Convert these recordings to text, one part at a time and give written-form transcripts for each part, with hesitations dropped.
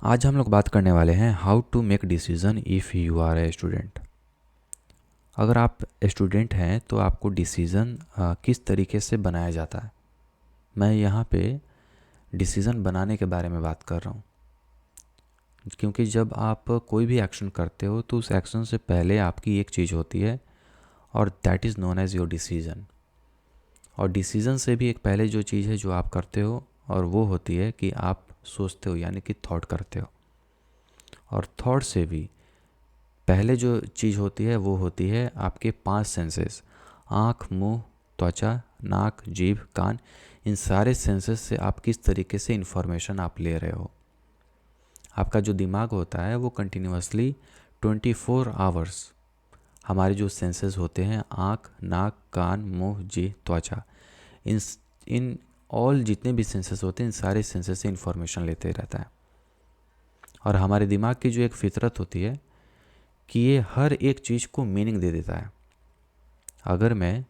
आज हम लोग बात करने वाले हैं how to make decision if you are a student. अगर आप स्टूडेंट हैं तो आपको डिसीज़न किस तरीके से बनाया जाता है। मैं यहाँ पे डिसीज़न बनाने के बारे में बात कर रहा हूँ, क्योंकि जब आप कोई भी एक्शन करते हो तो उस एक्शन से पहले आपकी एक चीज़ होती है और that is known as your decision. और डिसीज़न से भी एक पहले जो चीज़ है जो आप करते हो और वो होती है कि आप सोचते हो, यानी कि थॉट करते हो। और थॉट से भी पहले जो चीज़ होती है वो होती है आपके 5 सेंसेस, आँख, मुंह, त्वचा, नाक, जीभ, कान। इन सारे सेंसेस से आप किस तरीके से इन्फॉर्मेशन आप ले रहे हो। आपका जो दिमाग होता है वो कंटिन्यूसली 24 आवर्स हमारे जो सेंसेस होते हैं, आँख, नाक, कान, मुंह, जीभ, त्वचा, इन इन ऑल जितने भी सेंसेस होते हैं इन सारे सेंसेस से इन्फॉर्मेशन लेते रहता है। और हमारे दिमाग की जो एक फितरत होती है कि ये हर एक चीज़ को मीनिंग दे देता है। अगर मैं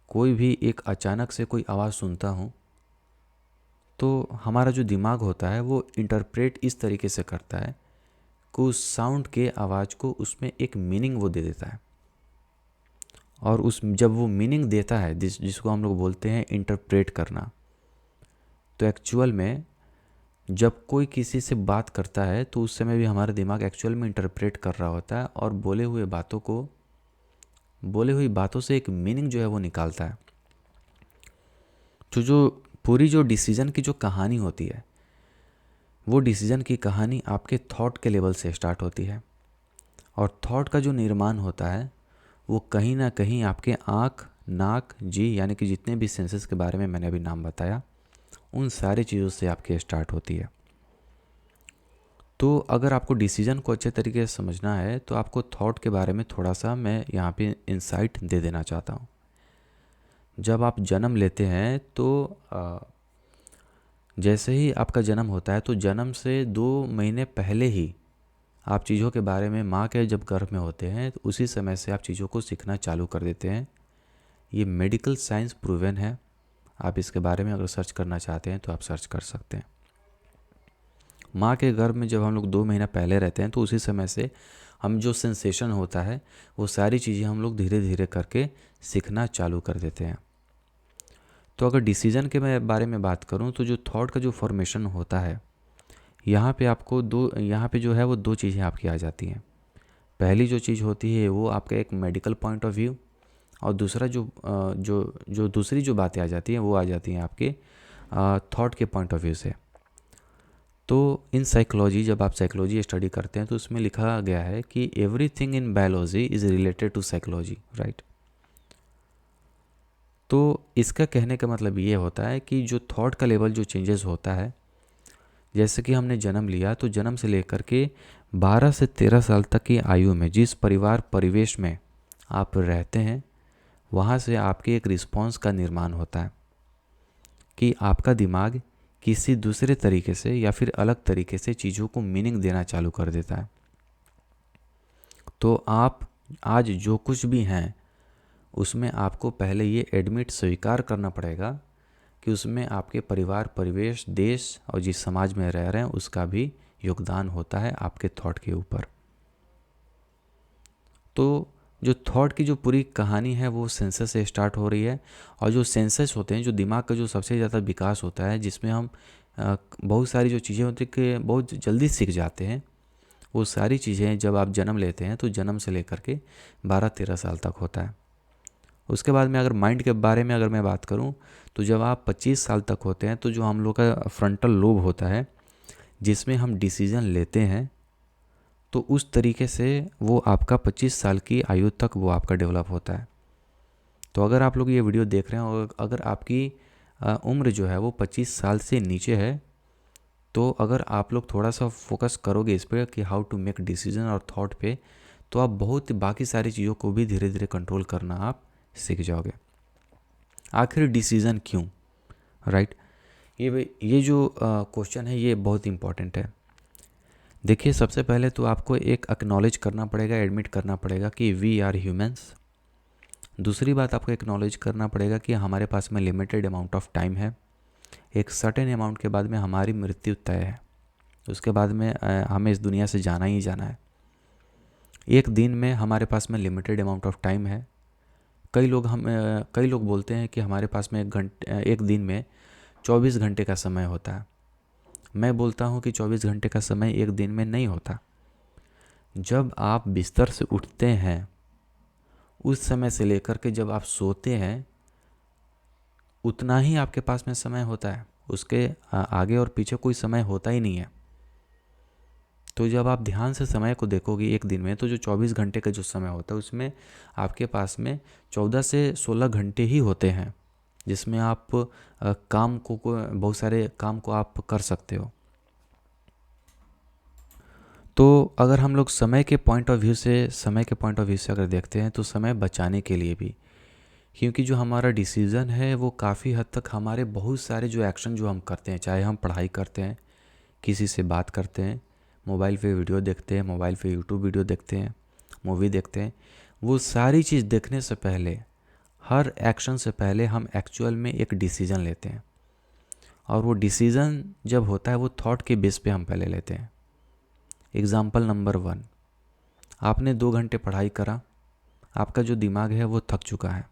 कोई भी एक अचानक से कोई आवाज़ सुनता हूँ तो हमारा जो दिमाग होता है वो इंटरप्रेट इस तरीके से करता है कि उस साउंड के आवाज़ को उसमें एक मीनिंग वो दे देता है। और उस जब वो मीनिंग देता है जिसको हम लोग बोलते हैं इंटरप्रेट करना, तो एक्चुअल में जब कोई किसी से बात करता है तो उस समय भी हमारा दिमाग एक्चुअल में इंटरप्रेट कर रहा होता है और बोले हुई बातों से एक मीनिंग जो है वो निकालता है। तो जो पूरी जो डिसीज़न की जो कहानी होती है वो डिसीज़न की कहानी आपके थॉट के लेवल से स्टार्ट होती है। और थॉट का जो निर्माण होता है वो कहीं ना कहीं आपके आँख, नाक, जी, यानी कि जितने भी सेंसेस के बारे में मैंने अभी नाम बताया उन सारी चीज़ों से आपकी स्टार्ट होती है। तो अगर आपको डिसीज़न को अच्छे तरीके से समझना है तो आपको थॉट के बारे में थोड़ा सा मैं यहाँ पे इंसाइट दे देना चाहता हूँ। जब आप जन्म लेते हैं तो जैसे ही आपका जन्म होता है तो जन्म से 2 महीने पहले ही आप चीज़ों के बारे में माँ के जब गर्भ में होते हैं तो उसी समय से आप चीज़ों को सीखना चालू कर देते हैं। ये मेडिकल साइंस प्रूवन है। आप इसके बारे में अगर सर्च करना चाहते हैं तो आप सर्च कर सकते हैं। माँ के गर्भ में जब हम लोग 2 महीना पहले रहते हैं तो उसी समय से हम जो सेंसेशन होता है वो सारी चीज़ें हम लोग धीरे धीरे करके सीखना चालू कर देते हैं। तो अगर डिसीज़न के मैं बारे में बात करूँ तो जो थॉट का जो फॉर्मेशन होता है यहाँ पे जो है वो 2 चीज़ें आपकी आ जाती हैं। पहली जो चीज़ होती है वो आपका एक मेडिकल पॉइंट ऑफ व्यू, और दूसरा जो दूसरी जो बातें आ जाती हैं वो आ जाती हैं आपके थॉट के पॉइंट ऑफ व्यू से। तो इन साइकोलॉजी, जब आप साइकोलॉजी स्टडी करते हैं तो उसमें लिखा गया है कि everything in biology is related to psychology, right. तो इसका कहने का मतलब ये होता है कि जो थॉट का लेवल जो चेंजेस होता है, जैसे कि हमने जन्म लिया तो जन्म से लेकर के 12 से 13 साल तक की आयु में जिस परिवार परिवेश में आप रहते हैं वहाँ से आपके एक रिस्पॉन्स का निर्माण होता है कि आपका दिमाग किसी दूसरे तरीके से या फिर अलग तरीके से चीज़ों को मीनिंग देना चालू कर देता है। तो आप आज जो कुछ भी हैं उसमें आपको पहले ये एडमिट स्वीकार करना पड़ेगा कि उसमें आपके परिवार, परिवेश, देश और जिस समाज में रह रहे हैं उसका भी योगदान होता है आपके थॉट के ऊपर। तो जो थॉट की जो पूरी कहानी है वो सेंसस से स्टार्ट हो रही है। और जो सेंसस होते हैं, जो दिमाग का जो सबसे ज़्यादा विकास होता है, जिसमें हम बहुत सारी जो चीज़ें होती हैं कि बहुत जल्दी सीख जाते हैं, वो सारी चीज़ें जब आप जन्म लेते हैं तो जन्म से लेकर के 12-13 साल तक होता है। उसके बाद में अगर माइंड के बारे में अगर मैं बात करूं तो जब आप 25 साल तक होते हैं तो जो हम लोग का फ्रंटल लोब होता है जिसमें हम डिसीज़न लेते हैं, तो उस तरीके से वो आपका 25 साल की आयु तक वो आपका डेवलप होता है। तो अगर आप लोग ये वीडियो देख रहे हैं और अगर आपकी उम्र जो है वो 25 साल से नीचे है, तो अगर आप लोग थोड़ा सा फोकस करोगे इस पर कि हाउ टू मेक डिसीजन और थॉट पे, तो आप बहुत बाकी सारी चीज़ों को भी धीरे धीरे कंट्रोल करना आप सीख जाओगे। आखिर डिसीज़न क्यों, राइट। ये जो क्वेश्चन है ये बहुत इंपॉर्टेंट है। देखिए, सबसे पहले तो आपको एक एक्नॉलेज करना पड़ेगा, एडमिट करना पड़ेगा कि वी आर ह्यूमंस। दूसरी बात आपको एक्नॉलेज करना पड़ेगा कि हमारे पास में लिमिटेड अमाउंट ऑफ टाइम है। एक सर्टेन अमाउंट के बाद में हमारी मृत्यु तय है। उसके बाद में हमें इस दुनिया से जाना ही जाना है। एक दिन में हमारे पास में लिमिटेड अमाउंट ऑफ टाइम है। कई लोग बोलते हैं कि हमारे पास में एक दिन में 24 घंटे का समय होता है। मैं बोलता हूँ कि 24 घंटे का समय एक दिन में नहीं होता। जब आप बिस्तर से उठते हैं उस समय से लेकर के जब आप सोते हैं उतना ही आपके पास में समय होता है, उसके आगे और पीछे कोई समय होता ही नहीं है। तो जब आप ध्यान से समय को देखोगे एक दिन में, तो जो 24 घंटे का जो समय होता है उसमें आपके पास में 14 से 16 घंटे ही होते हैं, जिसमें आप बहुत सारे काम को आप कर सकते हो। तो अगर हम लोग समय के पॉइंट ऑफ व्यू से अगर देखते हैं तो समय बचाने के लिए भी, क्योंकि जो हमारा डिसीज़न है वो काफ़ी हद तक हमारे बहुत सारे जो एक्शन जो हम करते हैं, चाहे हम पढ़ाई करते हैं, किसी से बात करते हैं, मोबाइल पे वीडियो देखते हैं, मोबाइल पे यूट्यूब वीडियो देखते हैं, मूवी देखते हैं, वो सारी चीज़ देखने से पहले, हर एक्शन से पहले हम एक्चुअल में एक डिसीज़न लेते हैं। और वो डिसीज़न जब होता है वो थॉट के बेस पे हम पहले लेते हैं। एग्ज़ाम्पल नंबर 1, आपने 2 घंटे पढ़ाई करा, आपका जो दिमाग है वो थक चुका है।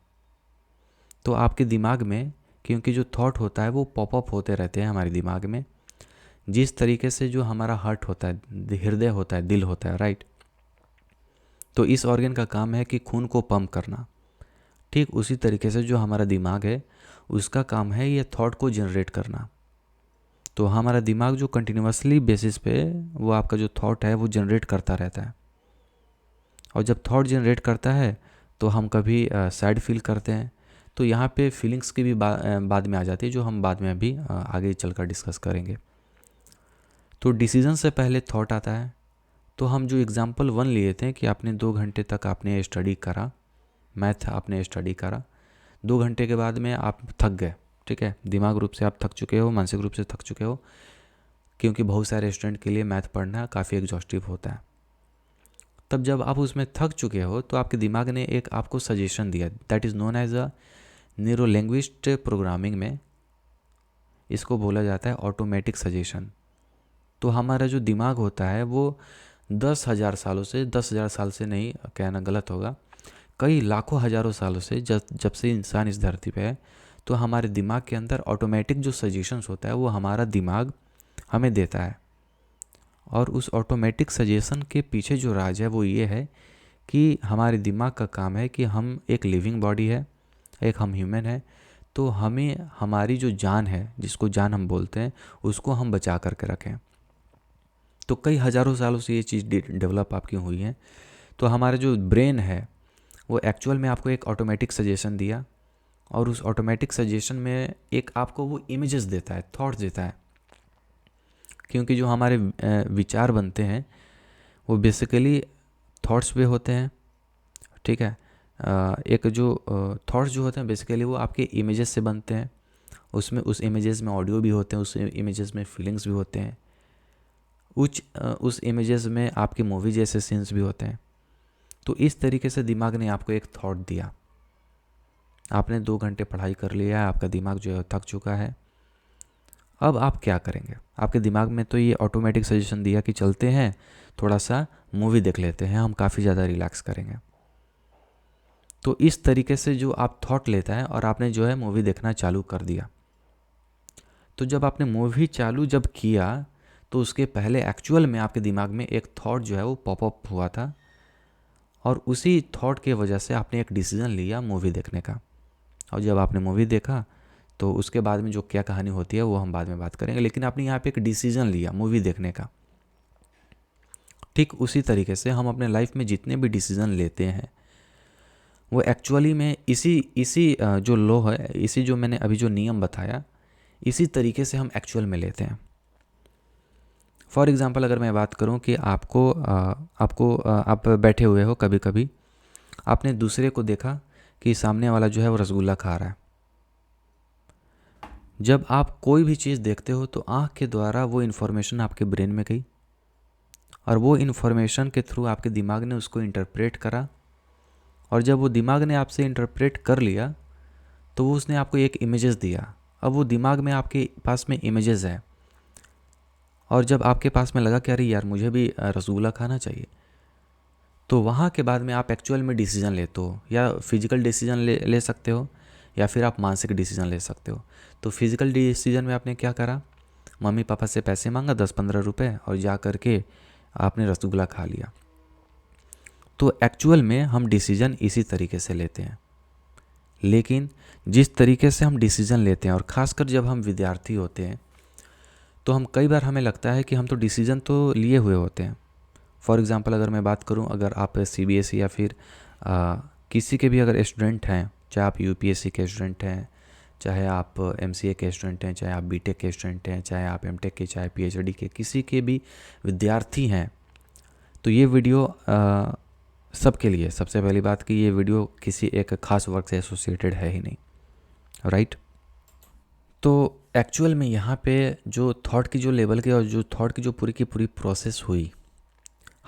तो आपके दिमाग में, क्योंकि जो थॉट होता है वो पॉपअप होते रहते हैं हमारे दिमाग में, जिस तरीके से जो हमारा हार्ट होता है, हृदय होता है, दिल होता है, राइट। तो इस ऑर्गन का काम है कि खून को पंप करना। ठीक उसी तरीके से जो हमारा दिमाग है उसका काम है ये थॉट को जनरेट करना। तो हमारा दिमाग जो कंटिन्यूसली बेसिस पे वो आपका जो थॉट है वो जनरेट करता रहता है। और जब थॉट जनरेट करता है तो हम कभी सैड फील करते हैं। तो यहाँ पे फीलिंग्स की भी बाद में आ जाती है, जो हम बाद में अभी आगे चलकर डिस्कस करेंगे। तो डिसीजन से पहले थॉट आता है। तो हम जो एग्जांपल 1 लिए थे कि आपने 2 घंटे तक आपने स्टडी करा, मैथ आपने स्टडी करा, 2 घंटे के बाद में आप थक गए, ठीक है, दिमाग रूप से आप थक चुके हो, मानसिक रूप से थक चुके हो, क्योंकि बहुत सारे स्टूडेंट के लिए मैथ पढ़ना काफ़ी एग्जॉस्टिव होता है। तब जब आप उसमें थक चुके हो तो आपके दिमाग ने एक आपको सजेशन दिया, that is known as a neuro language programming में इसको बोला जाता है ऑटोमेटिक सजेशन। तो हमारा जो दिमाग होता है वो 10,000 सालों से, 10,000 साल से नहीं कहना गलत होगा, कई लाखों हज़ारों सालों से जब से इंसान इस धरती पे है, तो हमारे दिमाग के अंदर ऑटोमेटिक जो सजेशंस होता है वो हमारा दिमाग हमें देता है। और उस ऑटोमेटिक सजेशन के पीछे जो राज है वो ये है कि हमारे दिमाग का काम है कि हम एक लिविंग बॉडी है, एक हम ह्यूमन है, तो हमें हमारी जो जान है, जिसको जान हम बोलते हैं, उसको हम बचा करके रखें। तो कई हज़ारों सालों से ये चीज़ डेवलप आपकी हुई है। तो हमारा जो ब्रेन है वो एक्चुअल में आपको एक ऑटोमेटिक सजेशन दिया, और उस ऑटोमेटिक सजेशन में एक आपको वो इमेजेस देता है, थॉट्स देता है। क्योंकि जो हमारे विचार बनते हैं वो बेसिकली थॉट्स पे होते हैं, ठीक है। एक जो थॉट्स जो होते हैं बेसिकली वो आपके इमेजेस से बनते हैं। उस इमेजेस में ऑडियो भी होते हैं, उस इमेजेस में फीलिंग्स भी होते हैं, उस इमेजेस में आपके मूवी जैसे सीन्स भी होते हैं। तो इस तरीके से दिमाग ने आपको एक थॉट दिया। आपने 2 घंटे पढ़ाई कर लिया है, आपका दिमाग जो है थक चुका है। अब आप क्या करेंगे? आपके दिमाग में तो ये ऑटोमेटिक सजेशन दिया कि चलते हैं थोड़ा सा मूवी देख लेते हैं, हम काफ़ी ज़्यादा रिलैक्स करेंगे। तो इस तरीके से जो आप थॉट लेता है और आपने जो है मूवी देखना चालू कर दिया। तो जब आपने मूवी चालू जब किया तो उसके पहले एक्चुअल में आपके दिमाग में एक थॉट जो है वो पॉपअप हुआ था, और उसी थॉट के वजह से आपने एक डिसीज़न लिया मूवी देखने का। और जब आपने मूवी देखा तो उसके बाद में जो क्या कहानी होती है वो हम बाद में बात करेंगे, लेकिन आपने यहाँ पे एक डिसीज़न लिया मूवी देखने का। ठीक उसी तरीके से हम अपने लाइफ में जितने भी डिसीज़न लेते हैं वो एक्चुअली में इसी जो लॉ है, इसी जो मैंने अभी जो नियम बताया, इसी तरीके से हम एक्चुअल में लेते हैं। फॉर एग्ज़ाम्पल अगर मैं बात करूं कि आप बैठे हुए हो, कभी कभी आपने दूसरे को देखा कि सामने वाला जो है वो रसगुल्ला खा रहा है। जब आप कोई भी चीज़ देखते हो तो आँख के द्वारा वो इन्फॉर्मेशन आपके ब्रेन में गई, और वो इन्फॉर्मेशन के थ्रू आपके दिमाग ने उसको इंटरप्रेट करा, और जब वो दिमाग ने आपसे इंटरप्रेट कर लिया तो वो उसने आपको एक इमेजेस दिया। अब वो दिमाग में आपके पास में इमेजेस है, और जब आपके पास में लगा कि अरे यार मुझे भी रसगुल्ला खाना चाहिए, तो वहाँ के बाद में आप एक्चुअल में डिसीजन लेते हो, या फिजिकल डिसीजन ले सकते हो, या फिर आप मानसिक डिसीजन ले सकते हो। तो फिजिकल डिसीजन में आपने क्या करा, मम्मी पापा से पैसे मांगा 10-15 रुपये और जा कर के आपने रसगुल्ला खा लिया। तो एक्चुअल में हम डिसीजन इसी तरीके से लेते हैं। लेकिन जिस तरीके से हम डिसीजन लेते हैं, और ख़ासकर जब हम विद्यार्थी होते हैं, तो हम कई बार हमें लगता है कि हम तो डिसीजन तो लिए हुए होते हैं। फॉर एग्ज़ाम्पल अगर मैं बात करूं, अगर आप सीबीएसई या फिर किसी के भी अगर स्टूडेंट हैं, चाहे आप यूपीएससी के स्टूडेंट हैं, चाहे आप एमसीए के स्टूडेंट हैं, चाहे आप बीटेक के स्टूडेंट हैं, चाहे आप एमटेक के, चाहे पीएचडी के, किसी के भी विद्यार्थी हैं, तो ये वीडियो सबके लिए, सबसे पहली बात कि ये वीडियो किसी एक खास वर्क से एसोसिएटेड है ही नहीं, राइट। तो एक्चुअल में यहाँ पे जो थॉट की जो लेवल की और जो थॉट की जो पूरी की पूरी प्रोसेस हुई,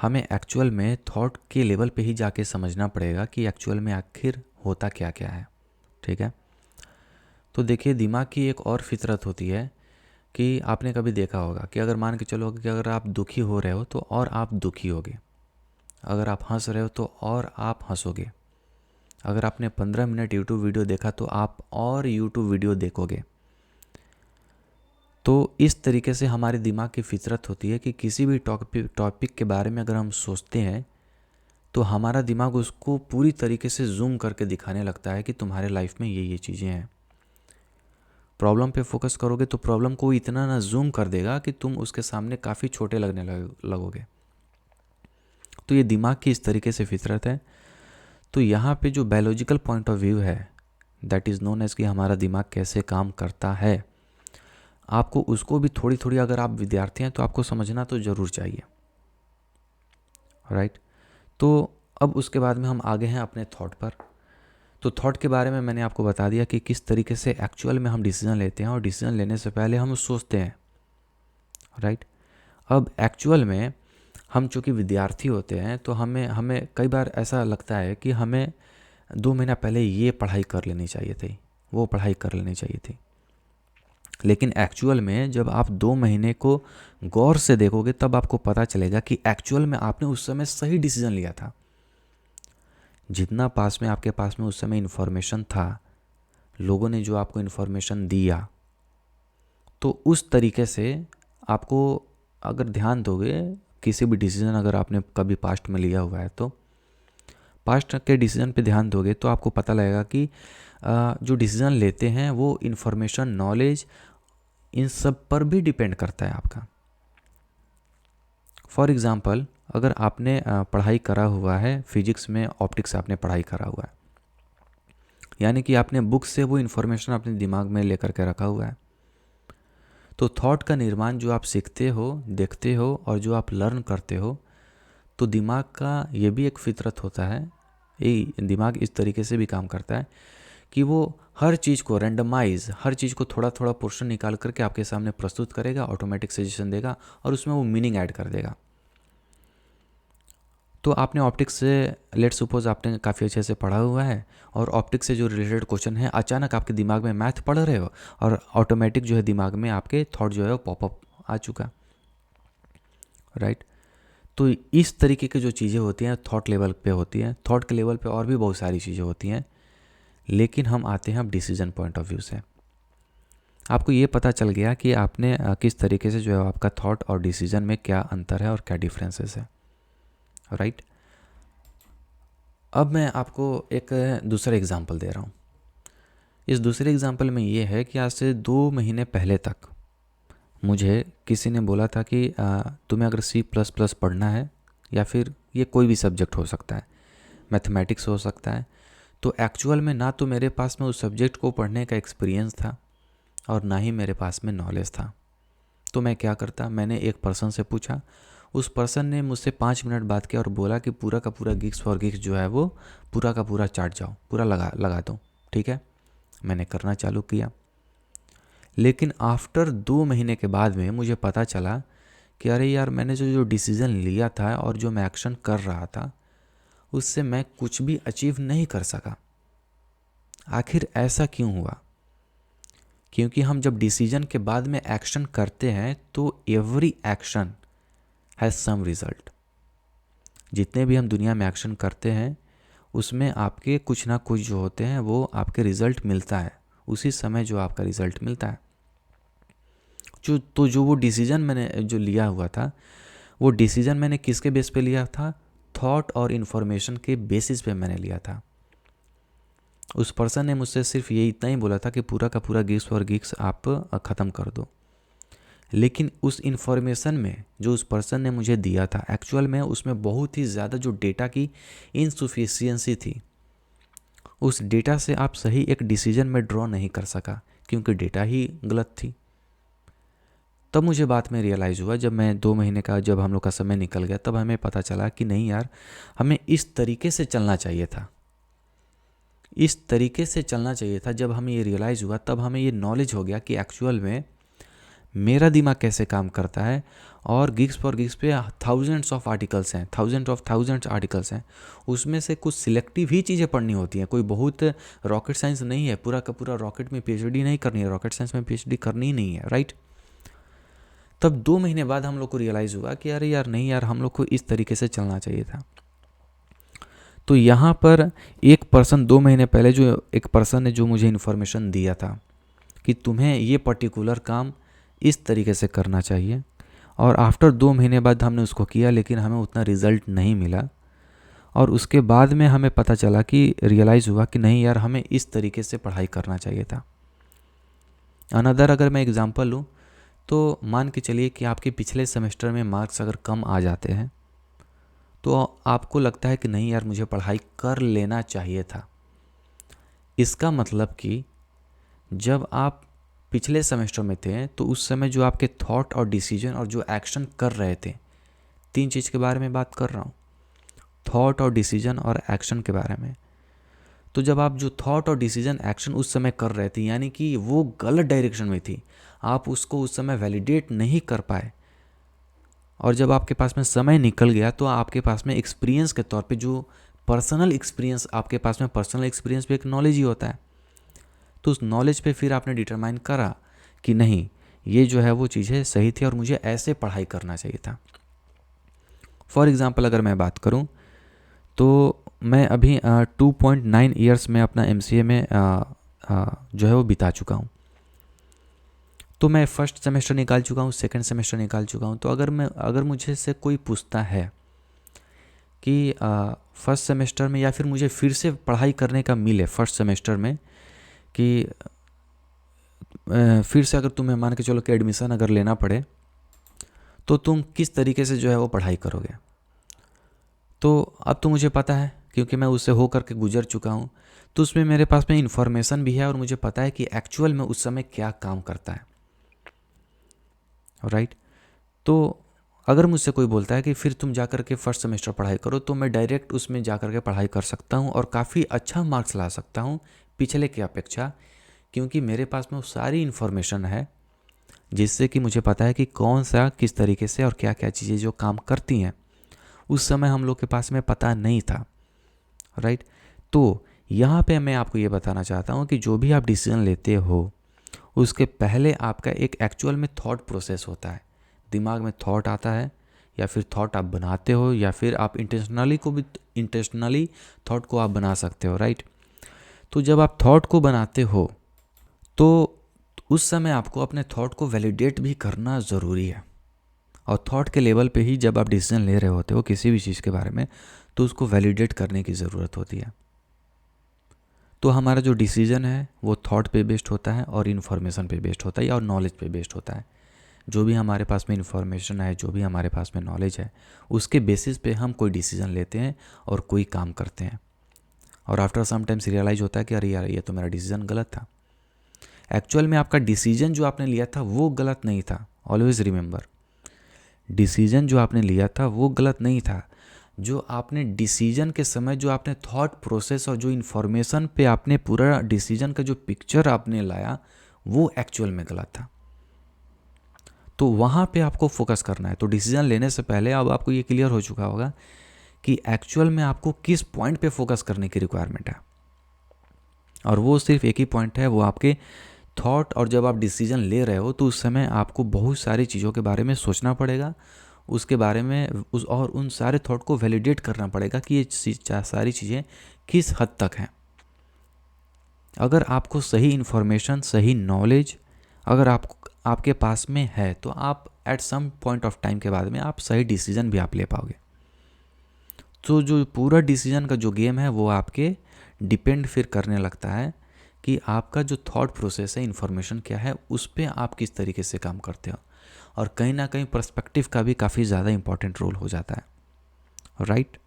हमें एक्चुअल में थॉट के लेवल पे ही जाके समझना पड़ेगा कि एक्चुअल में आखिर होता क्या क्या है, ठीक है। तो देखिए, दिमाग की एक और फितरत होती है कि आपने कभी देखा होगा कि अगर मान के चलो कि अगर आप दुखी हो रहे हो तो और आप दुखी होगे, अगर आप हंस रहे हो तो और आप हंसोगे, अगर आपने 15 मिनट यूट्यूब वीडियो देखा तो आप और यूट्यूब वीडियो देखोगे। तो इस तरीके से हमारे दिमाग की फितरत होती है कि किसी भी टॉपिक के बारे में अगर हम सोचते हैं तो हमारा दिमाग उसको पूरी तरीके से जूम करके दिखाने लगता है कि तुम्हारे लाइफ में ये चीज़ें हैं। प्रॉब्लम पे फोकस करोगे तो प्रॉब्लम को इतना ना जूम कर देगा कि तुम उसके सामने काफ़ी छोटे लगने लगोगे। तो ये दिमाग की इस तरीके से फितरत है। तो यहाँ पे जो बायोलॉजिकल पॉइंट ऑफ व्यू है, दैट इज़ नोन एज कि हमारा दिमाग कैसे काम करता है, आपको उसको भी थोड़ी थोड़ी, अगर आप विद्यार्थी हैं तो आपको समझना तो ज़रूर चाहिए, राइट। तो अब उसके बाद में हम आगे हैं अपने थॉट पर। तो थॉट के बारे में मैंने आपको बता दिया कि किस तरीके से एक्चुअल में हम डिसीजन लेते हैं, और डिसीजन लेने से पहले हम सोचते हैं, राइट। अब एक्चुअल में हम चूँकि विद्यार्थी होते हैं तो हमें हमें कई बार ऐसा लगता है कि हमें 2 महीना पहले ये पढ़ाई कर लेनी चाहिए थी, वो पढ़ाई कर लेनी चाहिए थी। लेकिन एक्चुअल में जब आप 2 महीने को गौर से देखोगे तब आपको पता चलेगा कि एक्चुअल में आपने उस समय सही डिसीजन लिया था। जितना पास में आपके पास में उस समय इन्फॉर्मेशन था, लोगों ने जो आपको इन्फॉर्मेशन दिया, तो उस तरीके से आपको अगर ध्यान दोगे, किसी भी डिसीजन अगर आपने कभी पास्ट में लिया हुआ है तो पास्ट के डिसीजन पे ध्यान दोगे तो आपको पता लगेगा कि जो डिसीजन लेते हैं वो इन्फॉर्मेशन, नॉलेज, इन सब पर भी डिपेंड करता है आपका। फॉर एग्ज़ाम्पल, अगर आपने पढ़ाई करा हुआ है फिजिक्स में, ऑप्टिक्स आपने पढ़ाई करा हुआ है, यानी कि आपने बुक से वो इन्फॉर्मेशन अपने दिमाग में लेकर के रखा हुआ है। तो थॉट का निर्माण जो आप सीखते हो, देखते हो और जो आप लर्न करते हो, तो दिमाग का ये भी एक फितरत होता है, ये दिमाग इस तरीके से भी काम करता है कि वो हर चीज़ को रैंडमाइज, हर चीज़ को थोड़ा थोड़ा पोर्शन निकाल करके आपके सामने प्रस्तुत करेगा, ऑटोमेटिक सजेशन देगा और उसमें वो मीनिंग ऐड कर देगा। तो आपने ऑप्टिक्स से, लेट्स सपोज आपने काफ़ी अच्छे से पढ़ा हुआ है और ऑप्टिक्स से जो रिलेटेड क्वेश्चन है अचानक आपके दिमाग में मैथ पढ़ रहे हो और ऑटोमेटिक जो है दिमाग में आपके थॉट जो है वो पॉपअप आ चुका, राइट। तो इस तरीके की जो चीज़ें होती हैं थॉट लेवल पे होती हैं। थॉट के लेवल पे और भी बहुत सारी चीज़ें होती हैं, लेकिन हम आते हैं अब डिसीजन पॉइंट ऑफ व्यू से। आपको ये पता चल गया कि आपने किस तरीके से जो है आपका थॉट और डिसीजन में क्या अंतर है और क्या डिफरेंसेस है, राइट। अब मैं आपको एक दूसरा एग्जांपल दे रहा हूँ। इस दूसरे एग्जांपल में ये है कि आज से 2 महीने पहले तक मुझे किसी ने बोला था कि तुम्हें अगर C++ पढ़ना है, या फिर ये कोई भी सब्जेक्ट हो सकता है, मैथमेटिक्स हो सकता है, तो एक्चुअल में ना तो मेरे पास में उस सब्जेक्ट को पढ़ने का एक्सपीरियंस था और ना ही मेरे पास में नॉलेज था। तो मैं क्या करता, मैंने एक पर्सन से पूछा, उस पर्सन ने मुझसे 5 मिनट बात किया और बोला कि पूरा का पूरा गिग्स फॉर गिग्स जो है वो पूरा का पूरा चाट जाओ, पूरा लगा दो, ठीक है। मैंने करना चालू किया, लेकिन आफ्टर 2 महीने के बाद में मुझे पता चला कि अरे यार, मैंने जो डिसीज़न लिया था और जो मैं एक्शन कर रहा था उससे मैं कुछ भी अचीव नहीं कर सका। आखिर ऐसा क्यों हुआ? क्योंकि हम जब डिसीजन के बाद में एक्शन करते हैं तो every action has some result. जितने भी हम दुनिया में एक्शन करते हैं उसमें आपके कुछ ना कुछ जो होते हैं वो आपके रिजल्ट मिलता है, उसी समय जो आपका रिजल्ट मिलता है। जो वो डिसीजन मैंने जो लिया हुआ था, वो डिसीजन मैंने किसके बेस पे लिया था? थॉट और इन्फॉर्मेशन के बेसिस पे मैंने लिया था। उस पर्सन ने मुझसे सिर्फ ये इतना ही बोला था कि पूरा का पूरा गिग्स और गिग्स आप ख़त्म कर दो, लेकिन उस इन्फॉर्मेशन में जो उस पर्सन ने मुझे दिया था एक्चुअल में उसमें बहुत ही ज़्यादा जो डेटा की इनसफिशियंसी थी। उस डेटा से आप सही एक डिसीजन में ड्रॉ नहीं कर सका क्योंकि डेटा ही गलत थी। तब मुझे बात में रियलाइज़ हुआ, जब मैं 2 महीने का जब हम लोग का समय निकल गया तब हमें पता चला कि नहीं यार, हमें इस तरीके से चलना चाहिए था, इस तरीके से चलना चाहिए था। जब हमें ये रियलाइज़ हुआ तब हमें ये नॉलेज हो गया कि एक्चुअल में मेरा दिमाग कैसे काम करता है। और गिग्स फॉर गिग्स पे थाउजेंड्स ऑफ आर्टिकल्स हैं, थाउजेंड्स आर्टिकल्स हैं, उसमें से कुछ सिलेक्टिव ही चीज़ें पढ़नी होती हैं। कोई बहुत रॉकेट साइंस नहीं है, पूरा का पूरा रॉकेट में पीएचडी नहीं करनी है, रॉकेट साइंस में पीएचडी करनी ही नहीं है, राइट। तब 2 महीने बाद हम लोग को रियलाइज़ हुआ कि अरे यार नहीं यार, हम लोग को इस तरीके से चलना चाहिए था। तो यहाँ पर एक पर्सन 2 महीने पहले जो एक पर्सन ने जो मुझे इन्फॉर्मेशन दिया था कि तुम्हें ये पर्टिकुलर काम इस तरीके से करना चाहिए, और आफ्टर 2 महीने बाद हमने उसको किया लेकिन हमें उतना रिज़ल्ट नहीं मिला। और उसके बाद में हमें पता चला कि रियलाइज़ हुआ कि नहीं यार, हमें इस तरीके से पढ़ाई करना चाहिए था। अनदर अगर मैं एग्ज़ाम्पल लूँ तो मान के चलिए कि आपके पिछले सेमेस्टर में मार्क्स अगर कम आ जाते हैं तो आपको लगता है कि नहीं यार, मुझे पढ़ाई कर लेना चाहिए था। इसका मतलब कि जब आप पिछले सेमेस्टर में थे तो उस समय जो आपके थॉट और डिसीजन और जो एक्शन कर रहे थे, 3 चीज़ के बारे में बात कर रहा हूँ, थॉट और डिसीजन और एक्शन के बारे में। तो जब आप जो थॉट और डिसीजन एक्शन उस समय कर रहे थे, यानी कि वो गलत डायरेक्शन में थी, आप उसको उस समय वैलिडेट नहीं कर पाए, और जब आपके पास में समय निकल गया तो आपके पास में एक्सपीरियंस के तौर पे जो पर्सनल एक्सपीरियंस, आपके पास में पर्सनल एक्सपीरियंस भी एक नॉलेज ही होता है। तो उस नॉलेज पे फिर आपने डिटरमाइन करा कि नहीं, ये जो है वो चीज़ें सही थी और मुझे ऐसे पढ़ाई करना चाहिए था। फॉर एग्ज़ाम्पल अगर मैं बात करूँ तो मैं अभी 2.9 ईयर्स में अपना MCA में जो है वो बिता चुका हूँ। तो मैं फर्स्ट सेमेस्टर निकाल चुका हूँ, सेकंड सेमेस्टर निकाल चुका हूँ। तो अगर मुझे से कोई पूछता है कि फर्स्ट सेमेस्टर में या फिर मुझे फिर से पढ़ाई करने का मिले फर्स्ट सेमेस्टर में, कि फिर से अगर तुम्हें मान के चलो कि एडमिशन अगर लेना पड़े तो तुम किस तरीके से जो है वो पढ़ाई करोगे, तो अब तो मुझे पता है क्योंकि मैं उससे हो करके गुजर चुका हूँ। तो उसमें मेरे पास में इन्फॉर्मेशन भी है और मुझे पता है कि एक्चुअल में उस समय क्या काम करता है, राइट। तो अगर मुझसे कोई बोलता है कि फिर तुम जा कर के फर्स्ट सेमेस्टर पढ़ाई करो, तो मैं डायरेक्ट उसमें जा कर के पढ़ाई कर सकता हूँ और काफ़ी अच्छा मार्क्स ला सकता हूँ पिछले की अपेक्षा, क्योंकि मेरे पास में वो सारी इन्फॉर्मेशन है जिससे कि मुझे पता है कि कौन सा किस तरीके से और क्या क्या चीज़ें जो काम करती हैं, उस समय हम लोग के पास में पता नहीं था, राइट। तो यहाँ पे मैं आपको ये बताना चाहता हूँ कि जो भी आप डिसीजन लेते हो उसके पहले आपका एक एक्चुअल में थॉट प्रोसेस होता है। दिमाग में थॉट आता है या फिर थॉट आप बनाते हो या फिर आप इंटेंशनली थॉट को आप बना सकते हो, राइट। तो जब आप थॉट को बनाते हो तो उस समय आपको अपने थॉट को वैलिडेट भी करना ज़रूरी है, और थॉट के लेवल पे ही जब आप डिसीजन ले रहे होते हो किसी भी चीज़ के बारे में तो उसको वैलिडेट करने की ज़रूरत होती है। तो हमारा जो डिसीजन है वो थॉट पे बेस्ड होता है और इन्फॉर्मेशन पे बेस्ड होता है और नॉलेज पे बेस्ड होता है। जो भी हमारे पास में इन्फॉर्मेशन है, जो भी हमारे पास में नॉलेज है, उसके बेसिस पे हम कोई डिसीजन लेते हैं और कोई काम करते हैं, और आफ्टर सम टाइम्स रियलाइज़ होता है कि अरे यार, ये तो मेरा डिसीजन गलत था। एक्चुअल में आपका डिसीजन जो आपने लिया था वो गलत नहीं था। ऑलवेज रिमेंबर, डिसीजन जो आपने लिया था वो गलत नहीं था। जो आपने डिसीजन के समय जो आपने थॉट प्रोसेस और जो इन्फॉर्मेशन पे आपने पूरा डिसीजन का जो पिक्चर आपने लाया वो एक्चुअल में गलत था। तो वहाँ पे आपको फोकस करना है। तो डिसीजन लेने से पहले अब आपको ये क्लियर हो चुका होगा कि एक्चुअल में आपको किस पॉइंट पे फोकस करने की रिक्वायरमेंट है, और वो सिर्फ एक ही पॉइंट है, वो आपके थॉट और जब आप डिसीजन ले रहे हो तो उस समय आपको बहुत सारी चीज़ों के बारे में सोचना पड़ेगा, उसके बारे में और उन सारे थॉट को वैलिडेट करना पड़ेगा कि ये सारी चीज़ें किस हद तक हैं। अगर आपको सही इन्फॉर्मेशन, सही नॉलेज अगर आपके पास में है तो आप at some point of time के बाद में आप सही डिसीजन भी आप ले पाओगे। तो जो पूरा डिसीजन का जो गेम है वो आपके डिपेंड फिर करने लगता है कि आपका जो थॉट प्रोसेस है, इन्फॉर्मेशन क्या है, उस पर आप किस तरीके से काम करते हो। और कहीं ना कहीं पर्सपेक्टिव का भी काफ़ी ज़्यादा इंपॉर्टेंट रोल हो जाता है, राइट।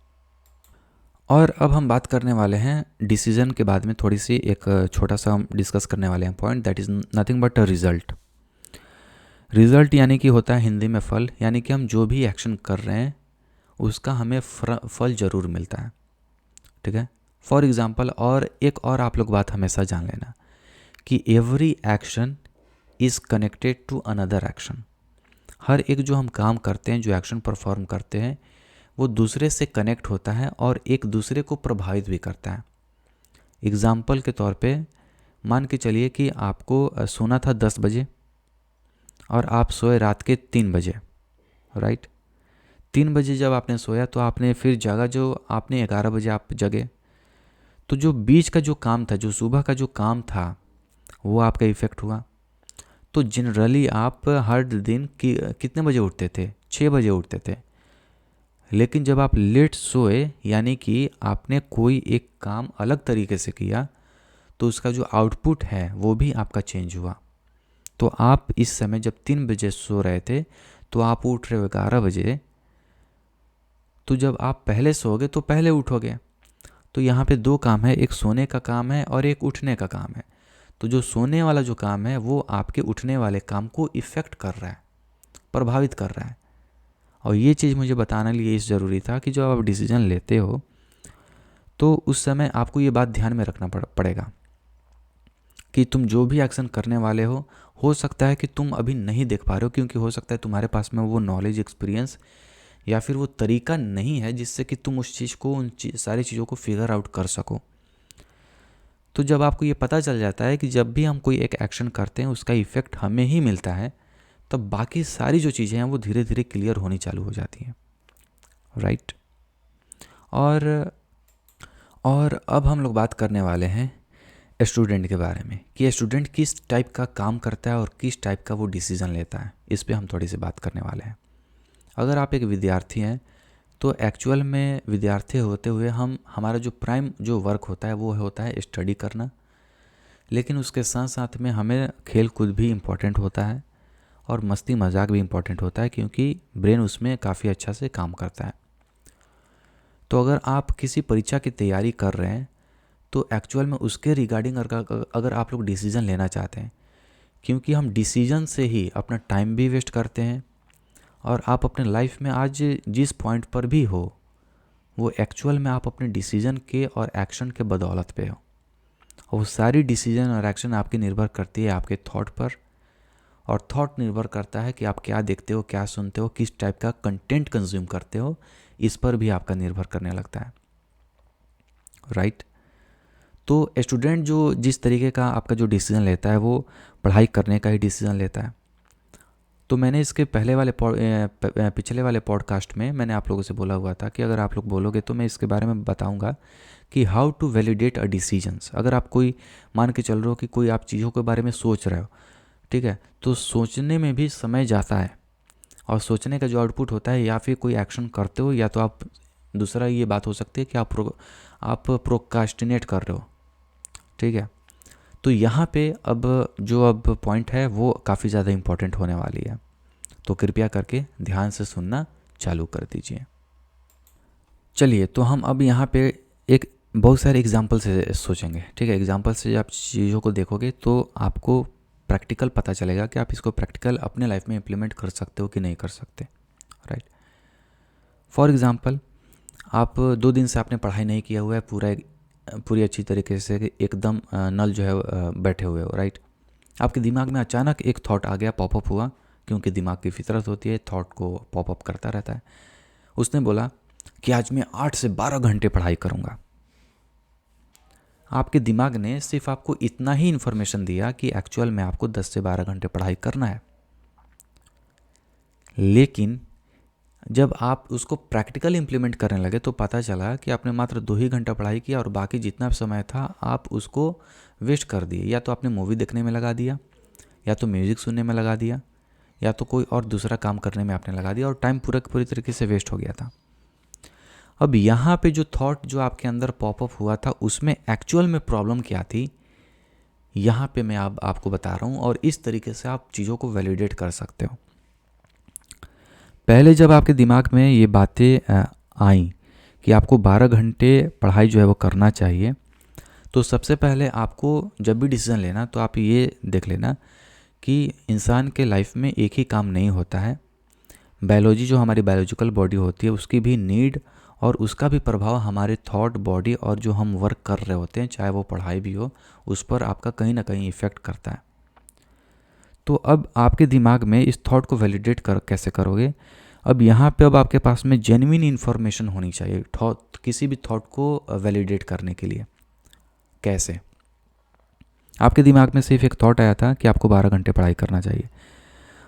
और अब हम बात करने वाले हैं डिसीजन के बाद में थोड़ी सी एक छोटा सा हम डिस्कस करने वाले हैं point, that is nothing but a result. Result यानी कि होता है हिंदी में फल, यानी कि हम जो भी एक्शन कर रहे हैं उसका हमें फल ज़रूर मिलता है, ठीक है। फॉर एग्ज़ाम्पल, और एक और आप लोग बात हमेशा जान लेना कि every action is connected to another action. हर एक जो हम काम करते हैं, जो एक्शन परफॉर्म करते हैं, वो दूसरे से कनेक्ट होता है और एक दूसरे को प्रभावित भी करता है। एग्ज़ाम्पल के तौर पे मान के चलिए कि आपको सोना था 10 बजे और आप सोए रात के 3 बजे, राइट। 3 बजे जब आपने सोया तो आपने फिर जागा, जो आपने 11 बजे आप जगे, तो जो बीच का जो काम था, जो सुबह का जो काम था, वो आपका इफ़ेक्ट हुआ। तो जनरली आप हर दिन कितने बजे उठते थे? 6 बजे उठते थे। लेकिन जब आप लेट सोए, यानी कि आपने कोई एक काम अलग तरीके से किया, तो उसका जो आउटपुट है वो भी आपका चेंज हुआ। तो आप इस समय जब 3 बजे सो रहे थे तो आप उठ रहे हो 11 बजे, तो जब आप पहले सोओगे तो पहले उठोगे। तो यहाँ पे दो काम है, एक सोने का काम है और एक उठने का काम है। तो जो सोने वाला जो काम है वो आपके उठने वाले काम को इफ़ेक्ट कर रहा है, प्रभावित कर रहा है। और ये चीज़ मुझे बताने लिए इस ज़रूरी था कि जब आप डिसीजन लेते हो तो उस समय आपको ये बात ध्यान में रखना पड़ेगा कि तुम जो भी एक्शन करने वाले हो सकता है कि तुम अभी नहीं देख पा रहे हो, क्योंकि हो सकता है तुम्हारे पास में वो नॉलेज, एक्सपीरियंस या फिर वो तरीका नहीं है जिससे कि तुम उस चीज़ को, सारी चीज़ों को फिगर आउट कर सको। तो जब आपको ये पता चल जाता है कि जब भी हम कोई एक एक्शन करते हैं उसका इफ़ेक्ट हमें ही मिलता है, तब बाकी सारी जो चीज़ें हैं वो धीरे धीरे क्लियर होनी चालू हो जाती हैं, राइट। और अब हम लोग बात करने वाले हैं स्टूडेंट के बारे में कि स्टूडेंट किस टाइप का काम करता है और किस टाइप का वो डिसीज़न लेता है। इस पे हम थोड़ी सी बात करने वाले हैं। अगर आप एक विद्यार्थी हैं तो एक्चुअल में विद्यार्थी होते हुए हमारा जो प्राइम जो वर्क होता है वो होता है स्टडी करना, लेकिन उसके साथ साथ में हमें खेल कूद भी इम्पोर्टेंट होता है और मस्ती मजाक भी इम्पोर्टेंट होता है, क्योंकि ब्रेन उसमें काफ़ी अच्छा से काम करता है। तो अगर आप किसी परीक्षा की तैयारी कर रहे हैं तो एक्चुअल में उसके रिगार्डिंग अगर आप लोग डिसीज़न लेना चाहते हैं, क्योंकि हम डिसीज़न से ही अपना टाइम भी वेस्ट करते हैं और आप अपने लाइफ में आज जिस पॉइंट पर भी हो वो एक्चुअल में आप अपने डिसीज़न के और एक्शन के बदौलत पे हो। और वो सारी डिसीज़न और एक्शन आपकी निर्भर करती है आपके थॉट पर, और थॉट निर्भर करता है कि आप क्या देखते हो, क्या सुनते हो, किस टाइप का कंटेंट कंज्यूम करते हो, इस पर भी आपका निर्भर करने लगता है, राइट। तो स्टूडेंट जो जिस तरीके का आपका जो डिसीज़न लेता है वो पढ़ाई करने का ही डिसीज़न लेता है। तो मैंने इसके पिछले वाले पॉडकास्ट में मैंने आप लोगों से बोला हुआ था कि अगर आप लोग बोलोगे तो मैं इसके बारे में बताऊंगा कि how to validate a decisions. अगर आप कोई मान के चल रहे हो कि कोई आप चीज़ों के बारे में सोच रहे हो, ठीक है, तो सोचने में भी समय जाता है और सोचने का जो आउटपुट होता है, या फिर कोई एक्शन करते हो या तो आप, दूसरा ये बात हो सकती है कि आप प्रोकास्टिनेट कर रहे हो, ठीक है। तो यहाँ पे अब पॉइंट है वो काफ़ी ज़्यादा इम्पोर्टेंट होने वाली है, तो कृपया करके ध्यान से सुनना चालू कर दीजिए। चलिए, तो हम अब यहाँ पे एक बहुत सारे एग्जाम्पल से सोचेंगे, ठीक है। एग्जाम्पल से आप चीज़ों को देखोगे तो आपको प्रैक्टिकल पता चलेगा कि आप इसको प्रैक्टिकल अपने लाइफ में इम्प्लीमेंट कर सकते हो कि नहीं कर सकते, राइट। फॉर एग्ज़ाम्पल, आप 2 दिन से आपने पढ़ाई नहीं किया हुआ है पूरी अच्छी तरीके से, एकदम नल जो है बैठे हुए हो, राइट। आपके दिमाग में अचानक एक थॉट आ गया, पॉपअप हुआ, क्योंकि दिमाग की फितरत होती है, थॉट को पॉपअप करता रहता है। उसने बोला कि आज मैं 8 से 12 घंटे पढ़ाई करूँगा। आपके दिमाग ने सिर्फ आपको इतना ही इन्फॉर्मेशन दिया कि एक्चुअल में आपको 10 से 12 घंटे पढ़ाई करना है, लेकिन जब आप उसको प्रैक्टिकल इम्प्लीमेंट करने लगे तो पता चला कि आपने मात्र 2 ही घंटा पढ़ाई किया और बाकी जितना समय था आप उसको वेस्ट कर दिए। या तो आपने मूवी देखने में लगा दिया, या तो म्यूज़िक सुनने में लगा दिया, या तो कोई और दूसरा काम करने में आपने लगा दिया और टाइम पूरी तरीके से वेस्ट हो गया था। अब यहाँ पे जो थॉट जो आपके अंदर पॉपअप हुआ था उसमें एक्चुअल में प्रॉब्लम क्या थी, यहाँ पे मैं आपको बता रहा हूँ और इस तरीके से आप चीज़ों को वैलिडेट कर सकते हो। पहले जब आपके दिमाग में ये बातें आई कि आपको 12 घंटे पढ़ाई जो है वो करना चाहिए, तो सबसे पहले आपको जब भी डिसीज़न लेना तो आप ये देख लेना कि इंसान के लाइफ में एक ही काम नहीं होता है। बायोलॉजी जो हमारी बायोलॉजिकल बॉडी होती है उसकी भी नीड और उसका भी प्रभाव हमारे थॉट बॉडी और जो हम वर्क कर रहे होते हैं, चाहे वो पढ़ाई भी हो, उस पर आपका कहीं ना कहीं इफ़ेक्ट करता है। तो अब आपके दिमाग में इस थॉट को वैलिडेट कैसे करोगे? अब यहाँ पे अब आपके पास में जेन्युइन इन्फॉर्मेशन होनी चाहिए किसी भी थॉट को वैलिडेट करने के लिए। कैसे? आपके दिमाग में सिर्फ एक थॉट आया था कि आपको 12 घंटे पढ़ाई करना चाहिए।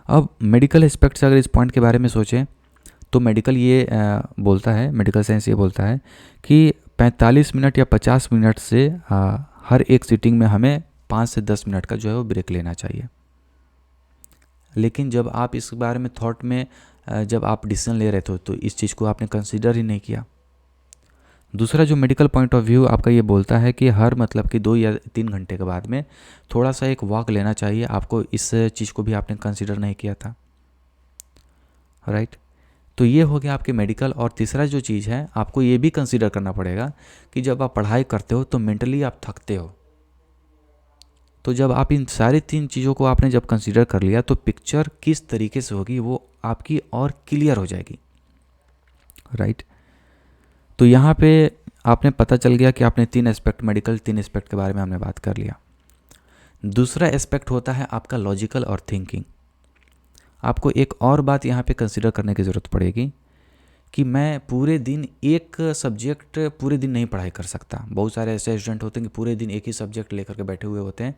अब मेडिकल एस्पेक्ट से अगर इस पॉइंट के बारे में सोचें तो मेडिकल ये बोलता है, मेडिकल साइंस ये बोलता है कि 45 मिनट या 50 मिनट से हर एक सीटिंग में हमें 5 से 10 मिनट का जो है वो ब्रेक लेना चाहिए। लेकिन जब आप इस बारे में थॉट में जब आप डिसीजन ले रहे थे तो इस चीज़ को आपने कंसीडर ही नहीं किया। दूसरा जो मेडिकल पॉइंट ऑफ व्यू आपका ये बोलता है कि हर मतलब कि 2 या 3 घंटे के बाद में थोड़ा सा एक वॉक लेना चाहिए। आपको इस चीज़ को भी आपने कंसीडर नहीं किया था, राइट? तो ये हो गया आपके मेडिकल। और तीसरा जो चीज़ है आपको ये भी कंसीडर करना पड़ेगा कि जब आप पढ़ाई करते हो तो मेंटली आप थकते हो। तो जब आप इन सारी 3 चीज़ों को आपने जब कंसीडर कर लिया तो पिक्चर किस तरीके से होगी वो आपकी और क्लियर हो जाएगी, राइट? तो यहाँ पे आपने पता चल गया कि आपने 3 एस्पेक्ट, मेडिकल 3 एस्पेक्ट के बारे में हमने बात कर लिया। दूसरा एस्पेक्ट होता है आपका लॉजिकल और थिंकिंग। आपको एक और बात यहाँ पे कंसीडर करने की ज़रूरत पड़ेगी कि मैं पूरे दिन एक सब्जेक्ट पूरे दिन नहीं पढ़ाई कर सकता। बहुत सारे ऐसे स्टूडेंट होते हैं कि पूरे दिन एक ही सब्जेक्ट लेकर के बैठे हुए होते हैं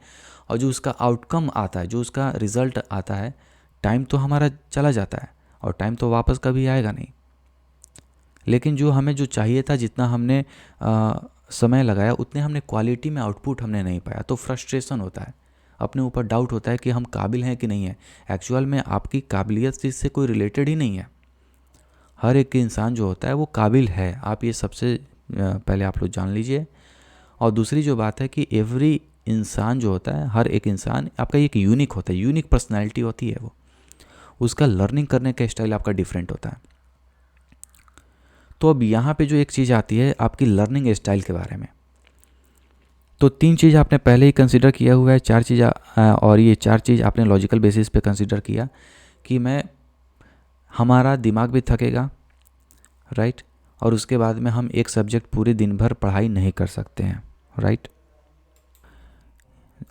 और जो उसका आउटकम आता है, जो उसका रिज़ल्ट आता है, टाइम तो हमारा चला जाता है और टाइम तो वापस कभी आएगा नहीं। लेकिन जो हमें जो चाहिए था, जितना हमने समय लगाया उतने हमने क्वालिटी में आउटपुट हमने नहीं पाया, तो फ्रस्ट्रेशन होता है, अपने ऊपर डाउट होता है कि हम काबिल हैं कि नहीं है। एक्चुअल में आपकी काबिलियत से इससे कोई रिलेटेड ही नहीं है। हर एक इंसान जो होता है वो काबिल है, आप ये सबसे पहले आप लोग जान लीजिए। और दूसरी जो बात है कि एवरी इंसान जो होता है, हर एक इंसान आपका एक यूनिक होता है, यूनिक पर्सनैलिटी होती है वो, उसका लर्निंग करने का स्टाइल आपका डिफरेंट होता है। तो अब यहाँ पे जो एक चीज़ आती है आपकी लर्निंग स्टाइल के बारे में, तो 3 चीज़ आपने पहले ही कंसिडर किया हुआ है, 4 चीज़ और ये 4 चीज़ आपने लॉजिकल बेसिस पे कंसिडर किया कि हमारा दिमाग भी थकेगा, राइट? और उसके बाद में हम एक सब्जेक्ट पूरे दिन भर पढ़ाई नहीं कर सकते हैं, राइट?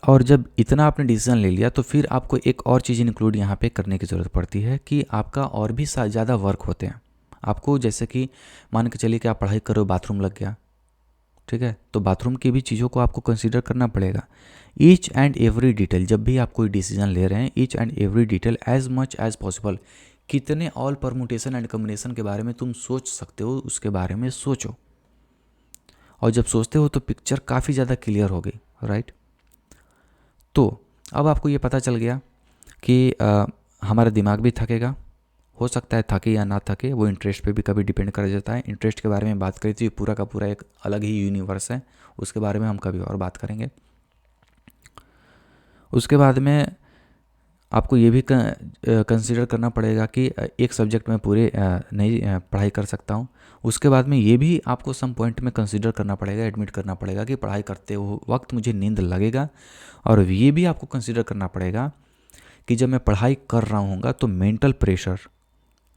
और जब इतना आपने डिसीजन ले लिया तो फिर आपको एक और चीज़ इंक्लूड यहाँ पे करने की ज़रूरत पड़ती है कि आपका और भी ज़्यादा वर्क होते हैं आपको। जैसे कि मान के चलिए कि आप पढ़ाई कर रहे हो, बाथरूम लग गया, ठीक है, तो बाथरूम की भी चीज़ों को आपको कंसीडर करना पड़ेगा। ईच एंड एवरी डिटेल, जब भी आप कोई डिसीजन ले रहे हैं, each and every detail as much as possible, कितने ऑल परमुटेशन एंड कम्बिनेशन के बारे में तुम सोच सकते हो उसके बारे में सोचो। और जब सोचते हो तो पिक्चर काफ़ी ज़्यादा क्लियर हो गई, राइट? तो अब आपको ये पता चल गया कि हमारा दिमाग भी थकेगा, हो सकता है थके या ना थके, वो इंटरेस्ट पे भी कभी डिपेंड कर जाता है। इंटरेस्ट के बारे में बात करी थी, पूरा का पूरा एक अलग ही यूनिवर्स है, उसके बारे में हम कभी और बात करेंगे। उसके बाद में आपको ये भी कंसीडर करना पड़ेगा कि एक सब्जेक्ट में पूरे नहीं पढ़ाई कर सकता हूँ। उसके बाद में ये भी आपको सम पॉइंट में कंसीडर करना पड़ेगा, एडमिट करना पड़ेगा कि पढ़ाई करते वक्त मुझे नींद लगेगा। और ये भी आपको कंसीडर करना पड़ेगा कि जब मैं पढ़ाई कर रहा हूँगा तो मेंटल प्रेशर,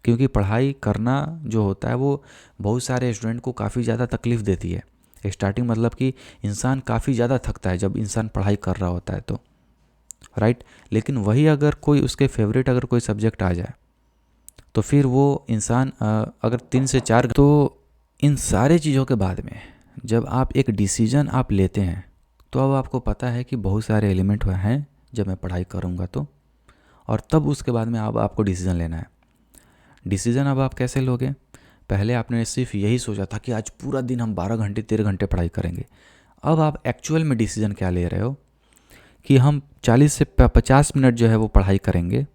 क्योंकि पढ़ाई करना जो होता है वो बहुत सारे स्टूडेंट को काफ़ी ज़्यादा तकलीफ़ देती है। स्टार्टिंग मतलब कि इंसान काफ़ी ज़्यादा थकता है जब इंसान पढ़ाई कर रहा होता है तो, राइट? लेकिन वही अगर कोई उसके फेवरेट अगर कोई सब्जेक्ट आ जाए तो फिर वो इंसान अगर 3 से 4, तो इन सारे चीज़ों के बाद में जब आप एक डिसीजन आप लेते हैं तो अब आपको पता है कि बहुत सारे एलिमेंट हैं जब मैं पढ़ाई करूँगा तो, और तब उसके बाद में अब आपको डिसीज़न लेना है। डिसीज़न अब आप कैसे लोगे? पहले आपने सिर्फ यही सोचा था कि आज पूरा दिन हम 12 घंटे 13 घंटे पढ़ाई करेंगे। अब आप एक्चुअल में डिसीज़न क्या ले रहे हो कि हम 40 से 50 मिनट जो है वो पढ़ाई करेंगे,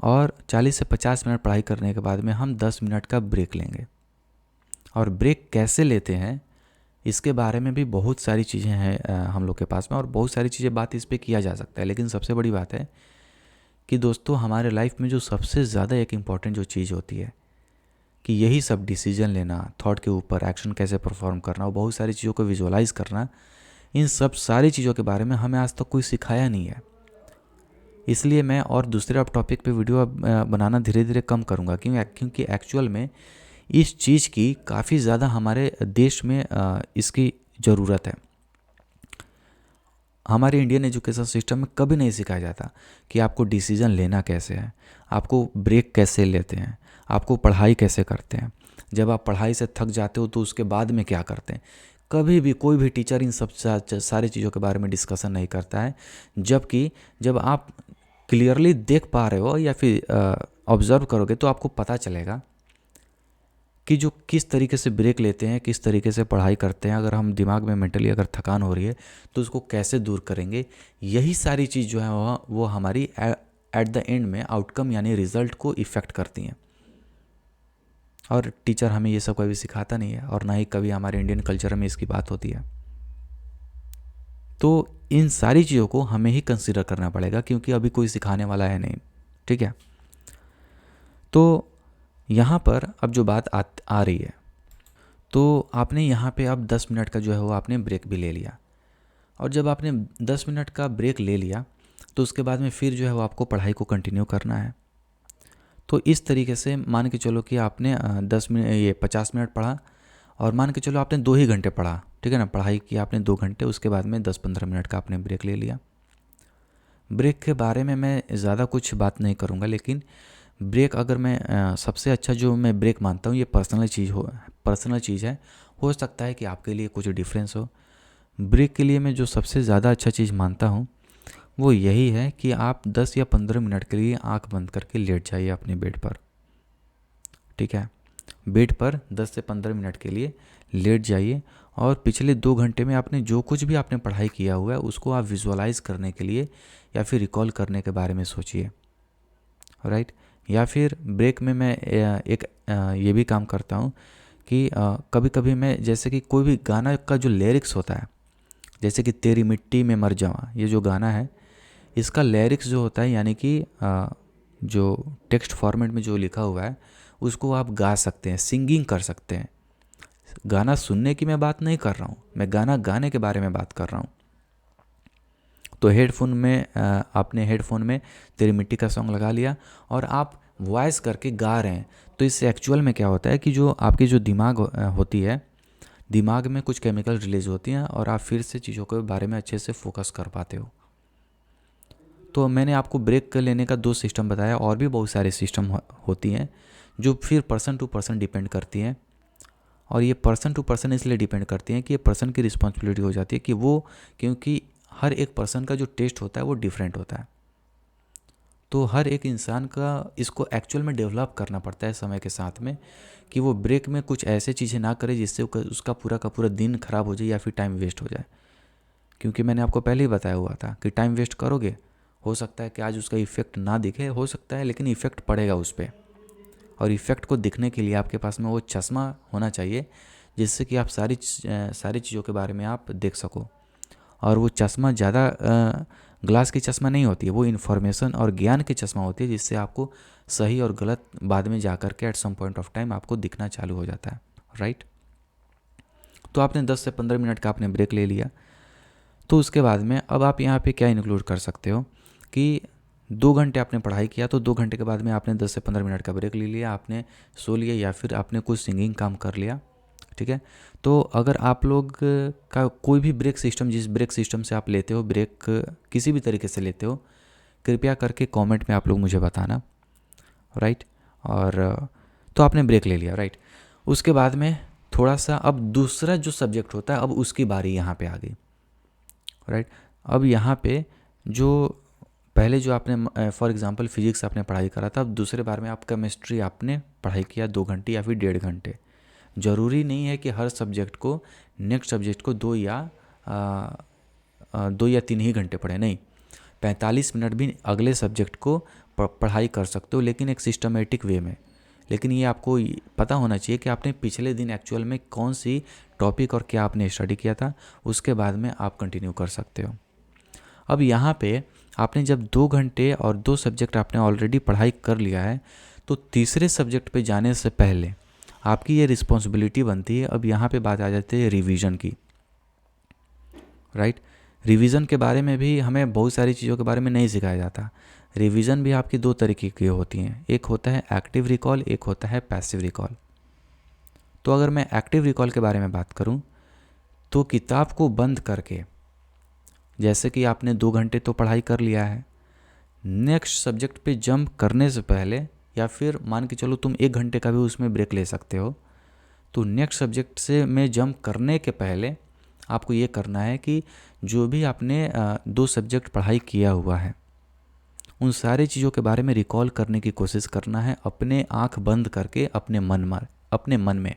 और 40 से 50 मिनट पढ़ाई करने के बाद में हम 10 मिनट का ब्रेक लेंगे। और ब्रेक कैसे लेते हैं इसके बारे में भी बहुत सारी चीज़ें हैं हम लोग के पास में, और बहुत सारी चीज़ें बात इस पर किया जा सकता है। लेकिन सबसे बड़ी बात है कि दोस्तों हमारे लाइफ में जो सबसे ज़्यादा एक इम्पॉर्टेंट जो चीज़ होती है कि यही सब डिसीजन लेना, थॉट के ऊपर एक्शन कैसे परफॉर्म करना और बहुत सारी चीज़ों को विजुअलाइज करना, इन सब सारी चीज़ों के बारे में हमें आज तक कोई सिखाया नहीं है। इसलिए मैं और दूसरे टॉपिक पे वीडियो बनाना धीरे धीरे कम करूँगा, क्योंकि एक्चुअल में इस चीज़ की काफ़ी ज़्यादा हमारे देश में इसकी ज़रूरत है। हमारे इंडियन एजुकेशन सिस्टम में कभी नहीं सिखाया जाता कि आपको डिसीज़न लेना कैसे है, आपको ब्रेक कैसे लेते हैं, आपको पढ़ाई कैसे करते हैं, जब आप पढ़ाई से थक जाते हो तो उसके बाद में क्या करते हैं। कभी भी कोई भी टीचर इन सब सारी चीज़ों के बारे में डिस्कशन नहीं करता है। जबकि जब आप क्लियरली देख पा रहे हो या फिर ऑब्ज़र्व करोगे तो आपको पता चलेगा कि जो किस तरीके से ब्रेक लेते हैं, किस तरीके से पढ़ाई करते हैं। अगर हम दिमाग में मेंटली अगर थकान हो रही है तो उसको कैसे दूर करेंगे, यही सारी चीज़ जो है वो हमारी एट द एंड में आउटकम यानी रिजल्ट को इफ़ेक्ट करती हैं। और टीचर हमें ये सब कभी सिखाता नहीं है, और ना ही कभी हमारे इंडियन कल्चर में इसकी बात होती है। तो इन सारी चीज़ों को हमें ही कंसिडर करना पड़ेगा, क्योंकि अभी कोई सिखाने वाला है नहीं। ठीक है, तो यहाँ पर अब जो बात आ रही है, तो आपने यहाँ पे अब 10 मिनट का जो है वो आपने ब्रेक भी ले लिया। और जब आपने 10 मिनट का ब्रेक ले लिया तो उसके बाद में फिर जो है वो आपको पढ़ाई को कंटिन्यू करना है। तो इस तरीके से मान के चलो कि आपने 50 मिनट पढ़ा, और मान के चलो आपने 2 ही घंटे पढ़ा, ठीक है ना, पढ़ाई की आपने 2 घंटे, उसके बाद में 10-15 मिनट का आपने ब्रेक ले लिया। ब्रेक के बारे में मैं ज़्यादा कुछ बात नहीं करूँगा, लेकिन ब्रेक अगर मैं सबसे अच्छा जो मैं ब्रेक मानता हूँ ये पर्सनल चीज़ है। हो सकता है कि आपके लिए कुछ डिफरेंस हो। ब्रेक के लिए मैं जो सबसे ज़्यादा अच्छा चीज़ मानता हूँ वो यही है कि आप 10 या 15 मिनट के लिए आंख बंद करके लेट जाइए अपने बेड पर। ठीक है, बेड पर 10 से 15 मिनट के लिए लेट जाइए, और पिछले 2 घंटे में आपने जो कुछ भी आपने पढ़ाई किया हुआ है उसको आप विजुअलाइज करने के लिए या फिर रिकॉल करने के बारे में सोचिए। राइट, या फिर ब्रेक में मैं एक ये भी काम करता हूँ कि कभी कभी मैं, जैसे कि कोई भी गाना का जो लिरिक्स होता है, जैसे कि तेरी मिट्टी में मर जावा, ये जो गाना है इसका लिरिक्स जो होता है, यानी कि जो टेक्स्ट फॉर्मेट में जो लिखा हुआ है उसको आप गा सकते हैं, सिंगिंग कर सकते हैं। गाना सुनने की मैं बात नहीं कर रहा हूँ, मैं गाना गाने के बारे में बात कर रहा हूँ। तो आपने हेडफोन में तेरी मिट्टी का सॉन्ग लगा लिया और आप वॉइस करके गा रहे हैं, तो इससे एक्चुअल में क्या होता है कि जो आपकी जो दिमाग होती है, दिमाग में कुछ केमिकल रिलीज होती हैं और आप फिर से चीज़ों के बारे में अच्छे से फोकस कर पाते हो। तो मैंने आपको ब्रेक लेने का 2 सिस्टम बताया, और भी बहुत सारे सिस्टम होती हैं जो फिर पर्सन टू पर्सन डिपेंड करती हैं। और ये पर्सन टू पर्सन इसलिए डिपेंड करती हैं कि ये पर्सन की रिस्पॉन्सिबिलिटी हो जाती है कि वो, क्योंकि हर एक पर्सन का जो टेस्ट होता है वो डिफरेंट होता है। तो हर एक इंसान का इसको एक्चुअल में डेवलप करना पड़ता है समय के साथ में, कि वो ब्रेक में कुछ ऐसे चीज़ें ना करे जिससे उसका पूरा का पूरा दिन खराब हो जाए या फिर टाइम वेस्ट हो जाए। क्योंकि मैंने आपको पहले ही बताया हुआ था कि टाइम वेस्ट करोगे, हो सकता है कि आज उसका इफ़ेक्ट ना दिखे, हो सकता है लेकिन इफ़ेक्ट पड़ेगा उस पर। और इफ़ेक्ट को दिखने के लिए आपके पास में वो चश्मा होना चाहिए जिससे कि आप सारी चीज़ों के बारे में आप देख सको। और वो चश्मा ज़्यादा ग्लास की चश्मा नहीं होती है, वो इन्फॉर्मेशन और ज्ञान की चश्मा होती है, जिससे आपको सही और गलत बाद में जा कर के at some point of time आपको दिखना चालू हो जाता है। राइट, तो आपने 10 से 15 मिनट का आपने ब्रेक ले लिया। तो उसके बाद में अब आप यहाँ पे क्या इंक्लूड कर सकते हो कि 2 घंटे आपने पढ़ाई किया, तो 2 घंटे के बाद में आपने 10 से 15 मिनट का ब्रेक ले लिया, आपने सो लिया या फिर आपने कुछ सिंगिंग काम कर लिया। ठीक है, तो अगर आप लोग का कोई भी ब्रेक सिस्टम, जिस ब्रेक सिस्टम से आप लेते हो ब्रेक, किसी भी तरीके से लेते हो, कृपया करके कमेंट में आप लोग मुझे बताना। राइट, और तो आपने ब्रेक ले लिया। राइट, उसके बाद में थोड़ा सा अब दूसरा जो सब्जेक्ट होता है अब उसकी बारी यहाँ पे आ गई, राइट। अब यहाँ पे जो पहले जो आपने फॉर एग्जांपल फिजिक्स आपने पढ़ाई करा था, अब दूसरे बार में आप केमिस्ट्री आपने पढ़ाई किया 2 घंटे या फिर 1.5 घंटे। ज़रूरी नहीं है कि हर सब्जेक्ट को नेक्स्ट सब्जेक्ट को 2 या 3 ही घंटे पढ़े, नहीं, 45 मिनट भी अगले सब्जेक्ट को पढ़ाई कर सकते हो, लेकिन एक सिस्टमेटिक वे में। लेकिन ये आपको पता होना चाहिए कि आपने पिछले दिन एक्चुअल में कौन सी टॉपिक और क्या आपने स्टडी किया था, उसके बाद में आप कंटिन्यू कर सकते हो। अब यहाँ पे आपने जब 2 घंटे और 2 सब्जेक्ट आपने ऑलरेडी पढ़ाई कर लिया है, तो तीसरे सब्जेक्ट पे जाने से पहले आपकी ये रिस्पॉन्सिबिलिटी बनती है। अब यहाँ पे बात आ जाती है रिवीजन की, राइट। रिवीजन के बारे में भी हमें बहुत सारी चीज़ों के बारे में नहीं सिखाया जाता। रिवीजन भी आपकी 2 तरीके की होती हैं, एक होता है एक्टिव रिकॉल, एक होता है पैसिव रिकॉल। तो अगर मैं एक्टिव रिकॉल के बारे में बात करूं, तो किताब को बंद करके, जैसे कि आपने 2 घंटे तो पढ़ाई कर लिया है, नेक्स्ट सब्जेक्ट पे जंप करने से पहले, या फिर मान के चलो तुम 1 घंटे का भी उसमें ब्रेक ले सकते हो, तो नेक्स्ट सब्जेक्ट से में जंप करने के पहले आपको ये करना है कि जो भी आपने 2 सब्जेक्ट पढ़ाई किया हुआ है उन सारी चीज़ों के बारे में रिकॉल करने की कोशिश करना है, अपने आँख बंद करके अपने मन में।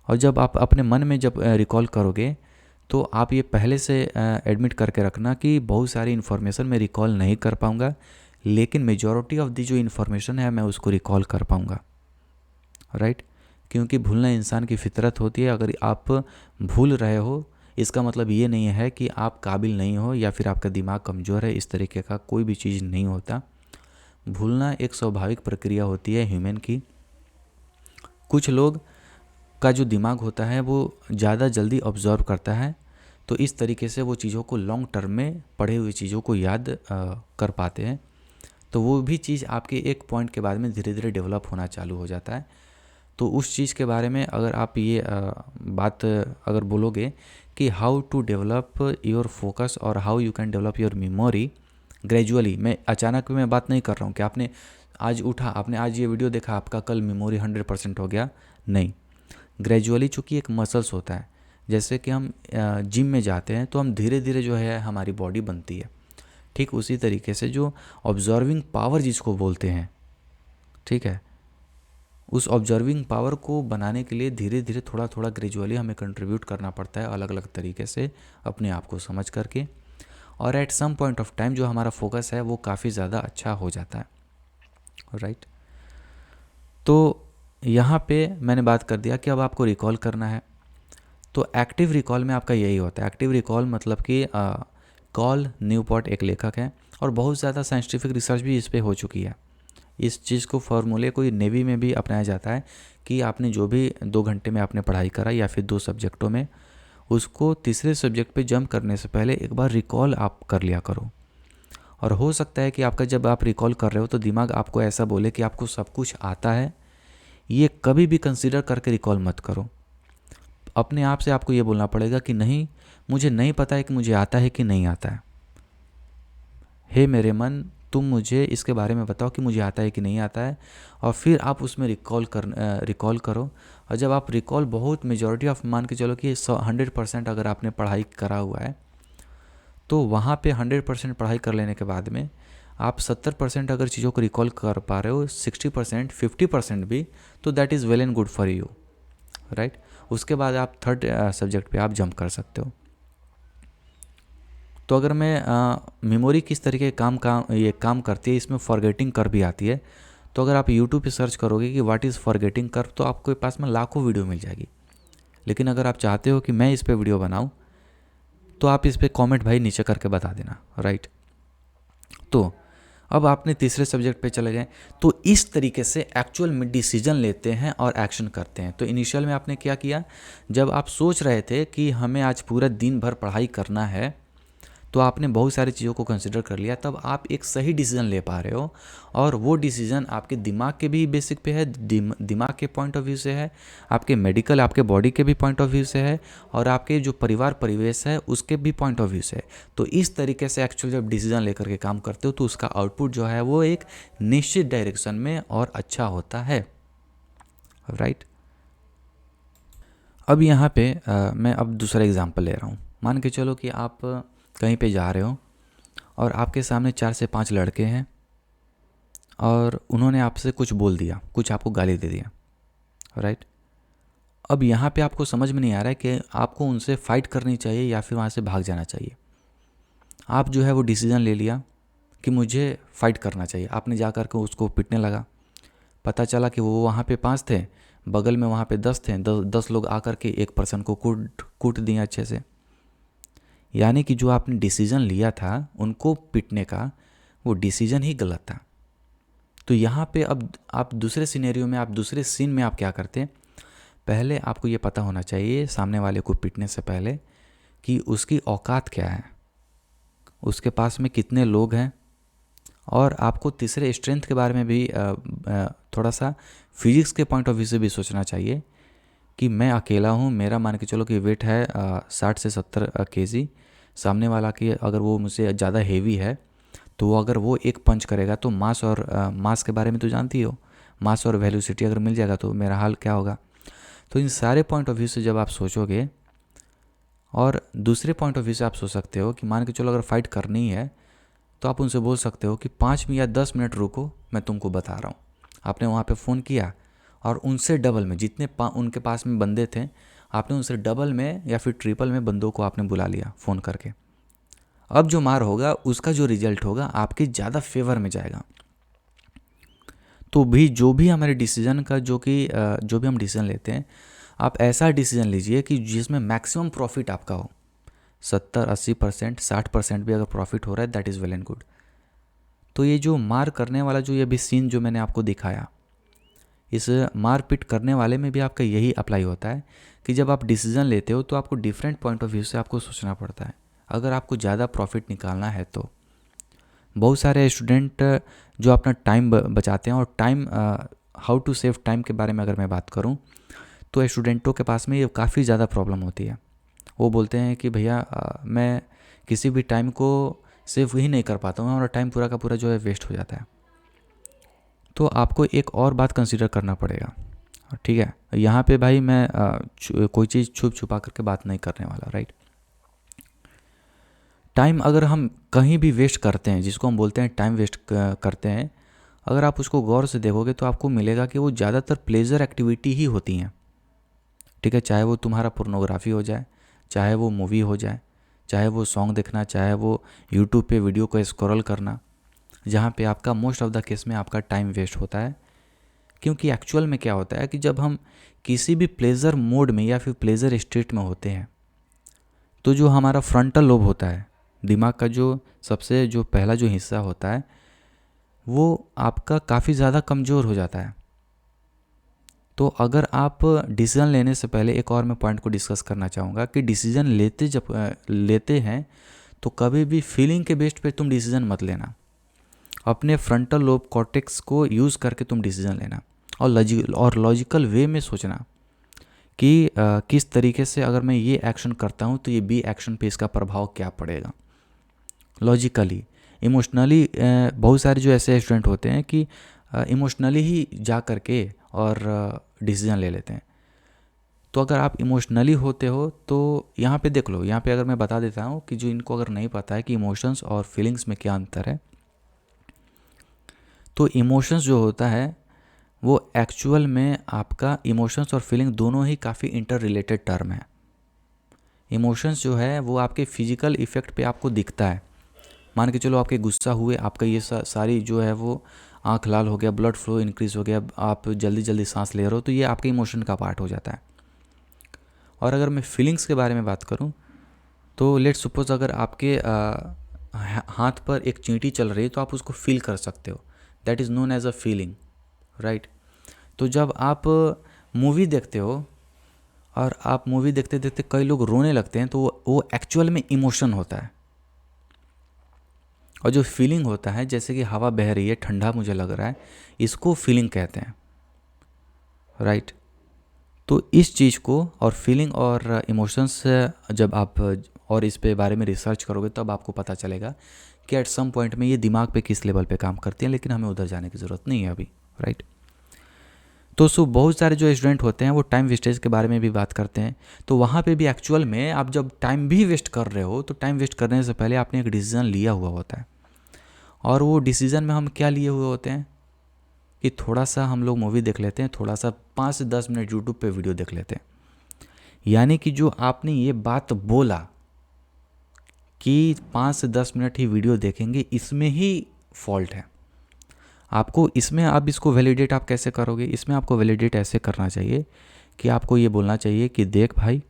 और जब आप अपने मन में जब रिकॉल करोगे, तो आप ये पहले से एडमिट करके रखना कि बहुत सारी इन्फॉर्मेशन मैं रिकॉल नहीं कर पाऊँगा, लेकिन मेजॉरिटी ऑफ दी जो इन्फॉर्मेशन है मैं उसको रिकॉल कर पाऊँगा, राइट। क्योंकि भूलना इंसान की फितरत होती है। अगर आप भूल रहे हो, इसका मतलब ये नहीं है कि आप काबिल नहीं हो या फिर आपका दिमाग कमज़ोर है, इस तरीके का कोई भी चीज़ नहीं होता। भूलना एक स्वाभाविक प्रक्रिया होती है ह्यूमन की। कुछ लोग का जो दिमाग होता है वो ज़्यादा जल्दी ऑब्जर्व करता है, तो इस तरीके से वो चीज़ों को लॉन्ग टर्म में पढ़े हुए चीज़ों को याद कर पाते हैं। तो वो भी चीज़ आपके एक पॉइंट के बाद में धीरे धीरे डेवलप होना चालू हो जाता है। तो उस चीज़ के बारे में अगर आप ये बात अगर बोलोगे कि how to develop your focus और how you can develop your memory gradually, मैं अचानक मैं बात नहीं कर रहा हूँ कि आपने आज उठा, आपने आज ये वीडियो देखा, आपका कल मेमोरी 100% हो गया, नहीं। ग्रेजुअली, चूँकि एक मसल्स होता है, जैसे कि हम जिम में जाते हैं तो हम धीरे धीरे जो है हमारी बॉडी बनती है, ठीक उसी तरीके से जो ऑब्जर्विंग पावर जिसको बोलते हैं, ठीक है, उस ऑब्जर्विंग पावर को बनाने के लिए धीरे धीरे थोड़ा थोड़ा ग्रेजुअली हमें कंट्रीब्यूट करना पड़ता है, अलग अलग तरीके से अपने आप को समझ करके। और at some point of time जो हमारा फोकस है वो काफ़ी ज़्यादा अच्छा हो जाता है, राइट। तो यहाँ पे मैंने बात कर दिया कि अब आपको रिकॉल करना है। तो एक्टिव रिकॉल में आपका यही होता है। एक्टिव रिकॉल मतलब कि कॉल न्यूपोर्ट एक लेखक है और बहुत ज़्यादा साइंटिफिक रिसर्च भी इस पे हो चुकी है। इस चीज़ को फार्मूले को नेवी में भी अपनाया जाता है कि आपने जो भी 2 घंटे में आपने पढ़ाई करा या फिर 2 सब्जेक्टों में, उसको तीसरे सब्जेक्ट पे जंप करने से पहले एक बार रिकॉल आप कर लिया करो। और हो सकता है कि आपका जब आप रिकॉल कर रहे हो तो दिमाग आपको ऐसा बोले कि आपको सब कुछ आता है, ये कभी भी कंसीडर करके रिकॉल मत करो। अपने आप से आपको ये बोलना पड़ेगा कि नहीं, मुझे नहीं पता है कि मुझे आता है कि नहीं आता है। हे मेरे मन, तुम मुझे इसके बारे में बताओ कि मुझे आता है कि नहीं आता है, और फिर आप उसमें रिकॉल करो। और जब आप रिकॉल बहुत मेजॉरिटी ऑफ, मान के चलो कि 100% अगर आपने पढ़ाई करा हुआ है, तो वहाँ पे 100% पढ़ाई कर लेने के बाद में आप 70% अगर चीज़ों को रिकॉल कर पा रहे हो, 60%, 50% भी, तो that is well and good for you, right. उसके बाद आप थर्ड सब्जेक्ट पे आप जंप कर सकते हो। तो अगर मैं मेमोरी किस तरीके ये काम करती है, इसमें फॉरगेटिंग कर्व भी आती है। तो अगर आप यूट्यूब पे सर्च करोगे कि व्हाट इज़ फॉरगेटिंग कर्व, तो आपके पास में लाखों वीडियो मिल जाएगी। लेकिन अगर आप चाहते हो कि मैं इस पे वीडियो बनाऊं, तो आप इस पे कमेंट भाई नीचे करके बता देना, राइट। तो अब आपने तीसरे सब्जेक्ट पे चले गए, तो इस तरीके से एक्चुअल में डिसीजन लेते हैं और एक्शन करते हैं। तो इनिशियल में आपने क्या किया, जब आप सोच रहे थे कि हमें आज पूरा दिन भर पढ़ाई करना है, तो आपने बहुत सारी चीज़ों को कंसिडर कर लिया, तब आप एक सही डिसीजन ले पा रहे हो। और वो डिसीजन आपके दिमाग के भी बेसिक पे है, दिमाग के पॉइंट ऑफ व्यू से है, आपके मेडिकल, आपके बॉडी के भी पॉइंट ऑफ व्यू से है, और आपके जो परिवार परिवेश है उसके भी पॉइंट ऑफ व्यू से है। तो इस तरीके से एक्चुअल जब डिसीजन लेकर के काम करते हो तो उसका आउटपुट जो है वो एक निश्चित डायरेक्शन में और अच्छा होता है, राइट। अब यहाँ पे मैं अब दूसरा एग्जांपल ले रहा हूँ। मान के चलो कि आप कहीं पे जा रहे हो और आपके सामने 4 से 5 लड़के हैं और उन्होंने आपसे कुछ बोल दिया, कुछ आपको गाली दे दिया, राइट। अब यहाँ पे आपको समझ में नहीं आ रहा है कि आपको उनसे फाइट करनी चाहिए या फिर वहाँ से भाग जाना चाहिए। आप जो है वो डिसीज़न ले लिया कि मुझे फाइट करना चाहिए। आपने जा कर के उसको पिटने लगा। पता चला कि वो वहाँ पे 5 थे, बगल में वहाँ पे 10 थे। 10 लोग आकर के एक पर्सन को कूट दिए अच्छे से। यानी कि जो आपने डिसीज़न लिया था उनको पिटने का, वो डिसीज़न ही गलत था। तो यहाँ पे अब आप दूसरे सिनेरियो में, आप दूसरे सीन में आप क्या करते हैं, पहले आपको ये पता होना चाहिए सामने वाले को पिटने से पहले कि उसकी औकात क्या है, उसके पास में कितने लोग हैं। और आपको तीसरे स्ट्रेंथ के बारे में भी थोड़ा सा फिजिक्स के पॉइंट ऑफ व्यू से भी सोचना चाहिए कि मैं अकेला हूँ, मेरा मान के चलो कि वेट है 60 से 70 केजी। सामने वाला की अगर वो मुझसे ज़्यादा हेवी है तो वो अगर वो एक पंच करेगा तो मास के बारे में तो जानती हो, मास और वेलोसिटी अगर मिल जाएगा तो मेरा हाल क्या होगा। तो इन सारे पॉइंट ऑफ व्यू से जब आप सोचोगे, और दूसरे पॉइंट ऑफ व्यू से आप सोच सकते हो कि मान के चलो अगर फाइट करनी है तो आप उनसे बोल सकते हो कि 5 या 10 मिनट रुको, मैं तुमको बता रहा हूँ। आपने वहाँ पे फ़ोन किया और उनसे डबल में, जितने उनके पास में बंदे थे, आपने उनसे डबल में या फिर ट्रिपल में बंदों को आपने बुला लिया फ़ोन करके। अब जो मार होगा उसका जो रिजल्ट होगा आपके ज़्यादा फेवर में जाएगा। तो भी जो भी हमारे डिसीजन का जो भी हम डिसीजन लेते हैं, आप ऐसा डिसीजन लीजिए कि जिसमें मैक्सिमम प्रॉफिट आपका हो। 70-80%, 60% भी अगर प्रॉफिट हो रहा है, that is well and good. तो ये जो मार करने वाला जो ये भी सीन जो मैंने आपको दिखाया, इस मारपीट करने वाले में भी आपका यही अप्लाई होता है कि जब आप डिसीज़न लेते हो तो आपको डिफरेंट पॉइंट ऑफ व्यू से आपको सोचना पड़ता है अगर आपको ज़्यादा प्रॉफिट निकालना है तो। बहुत सारे स्टूडेंट जो अपना टाइम बचाते हैं, और time, how to save time के बारे में अगर मैं बात करूं तो स्टूडेंटों के पास में ये काफ़ी ज़्यादा प्रॉब्लम होती है। वो बोलते हैं कि भैया मैं किसी भी टाइम को सेव ही नहीं कर पाता हूँ और टाइम पूरा का पूरा जो है वेस्ट हो जाता है। तो आपको एक और बात कंसीडर करना पड़ेगा, ठीक है। यहाँ पे भाई मैं कोई चीज़ छुप छुपा करके बात नहीं करने वाला, राइट। टाइम अगर हम कहीं भी वेस्ट करते हैं, जिसको हम बोलते हैं टाइम वेस्ट करते हैं, अगर आप उसको गौर से देखोगे तो आपको मिलेगा कि वो ज़्यादातर प्लेजर एक्टिविटी ही होती हैं, ठीक है। चाहे वो तुम्हारा पोर्नोग्राफी हो जाए, चाहे वो मूवी हो जाए, चाहे वो सॉन्ग देखना, चाहे वो यूट्यूब पे वीडियो को स्क्रॉल करना, जहाँ पे आपका मोस्ट ऑफ द केस में आपका टाइम वेस्ट होता है। क्योंकि एक्चुअल में क्या होता है कि जब हम किसी भी प्लेजर मोड में या फिर प्लेजर स्टेट में होते हैं तो जो हमारा फ्रंटल लोब होता है, दिमाग का जो सबसे जो पहला जो हिस्सा होता है, वो आपका काफ़ी ज़्यादा कमज़ोर हो जाता है। तो अगर आप डिसीज़न लेने से पहले एक और मैं पॉइंट को डिस्कस करना चाहूँगा कि डिसीज़न लेते हैं तो कभी भी फीलिंग के बेस्ड पे तुम डिसीज़न मत लेना। अपने फ्रंटल लोब कॉर्टेक्स को यूज़ करके तुम डिसीज़न लेना और लॉजिकल वे में सोचना कि किस तरीके से अगर मैं ये एक्शन करता हूँ तो ये बी एक्शन पे इसका प्रभाव क्या पड़ेगा। लॉजिकली, इमोशनली बहुत सारे जो ऐसे स्टूडेंट होते हैं कि इमोशनली ही जा कर के और डिसीज़न ले लेते हैं। तो अगर आप इमोशनली होते हो तो यहाँ पे देख लो, यहाँ पे अगर मैं बता देता हूँ कि जो इनको अगर नहीं पता है कि इमोशंस और फीलिंग्स में क्या अंतर है, तो इमोशंस जो होता है वो एक्चुअल में आपका इमोशंस और फीलिंग दोनों ही काफ़ी इंटर रिलेटेड टर्म है। इमोशंस जो है वो आपके फिजिकल इफ़ेक्ट पे आपको दिखता है। मान के चलो आपके गुस्सा हुए, आपका ये सारी जो है वो आँख लाल हो गया, ब्लड फ्लो इंक्रीज़ हो गया, आप जल्दी जल्दी सांस ले रहे हो, तो ये आपके इमोशन का पार्ट हो जाता है। और अगर मैं फीलिंग्स के बारे में बात करूँ तो लेट्स सपोज अगर आपके हाथ पर एक चींटी चल रही है तो आप उसको फील कर सकते हो, that is known as a feeling, right. तो जब आप मूवी देखते हो और आप मूवी देखते देखते कई लोग रोने लगते हैं तो वो एक्चुअल में इमोशन होता है। और जो फीलिंग होता है, जैसे कि हवा बह रही है, ठंडा मुझे लग रहा है, इसको फीलिंग कहते हैं, राइट। तो इस चीज़ को और फीलिंग और इमोशंस जब आप और इस पे बारे में रिसर्च करोगे तब आपको पता चलेगा कि एट सम पॉइंट में ये दिमाग पे किस लेवल पे काम करती हैं, लेकिन हमें उधर जाने की ज़रूरत नहीं है अभी, राइट। तो बहुत सारे जो स्टूडेंट होते हैं वो टाइम वेस्टेज के बारे में भी बात करते हैं। तो वहाँ पे भी एक्चुअल में आप जब टाइम भी वेस्ट कर रहे हो तो टाइम वेस्ट करने से पहले आपने एक डिसीज़न लिया हुआ होता है, और वो डिसीज़न में हम क्या लिए हुए होते हैं कि थोड़ा सा हम लोग मूवी देख लेते हैं, थोड़ा सा 5 से 10 मिनट यूट्यूब पे वीडियो देख लेते हैं। यानी कि जो आपने ये बात बोला कि 5 से 10 मिनट ही वीडियो देखेंगे, इसमें ही फॉल्ट है। आपको इसमें आप इसको वैलिडेट आप कैसे करोगे? इसमें आपको वैलिडेट ऐसे करना चाहिए कि आपको ये बोलना चाहिए कि देख भाई,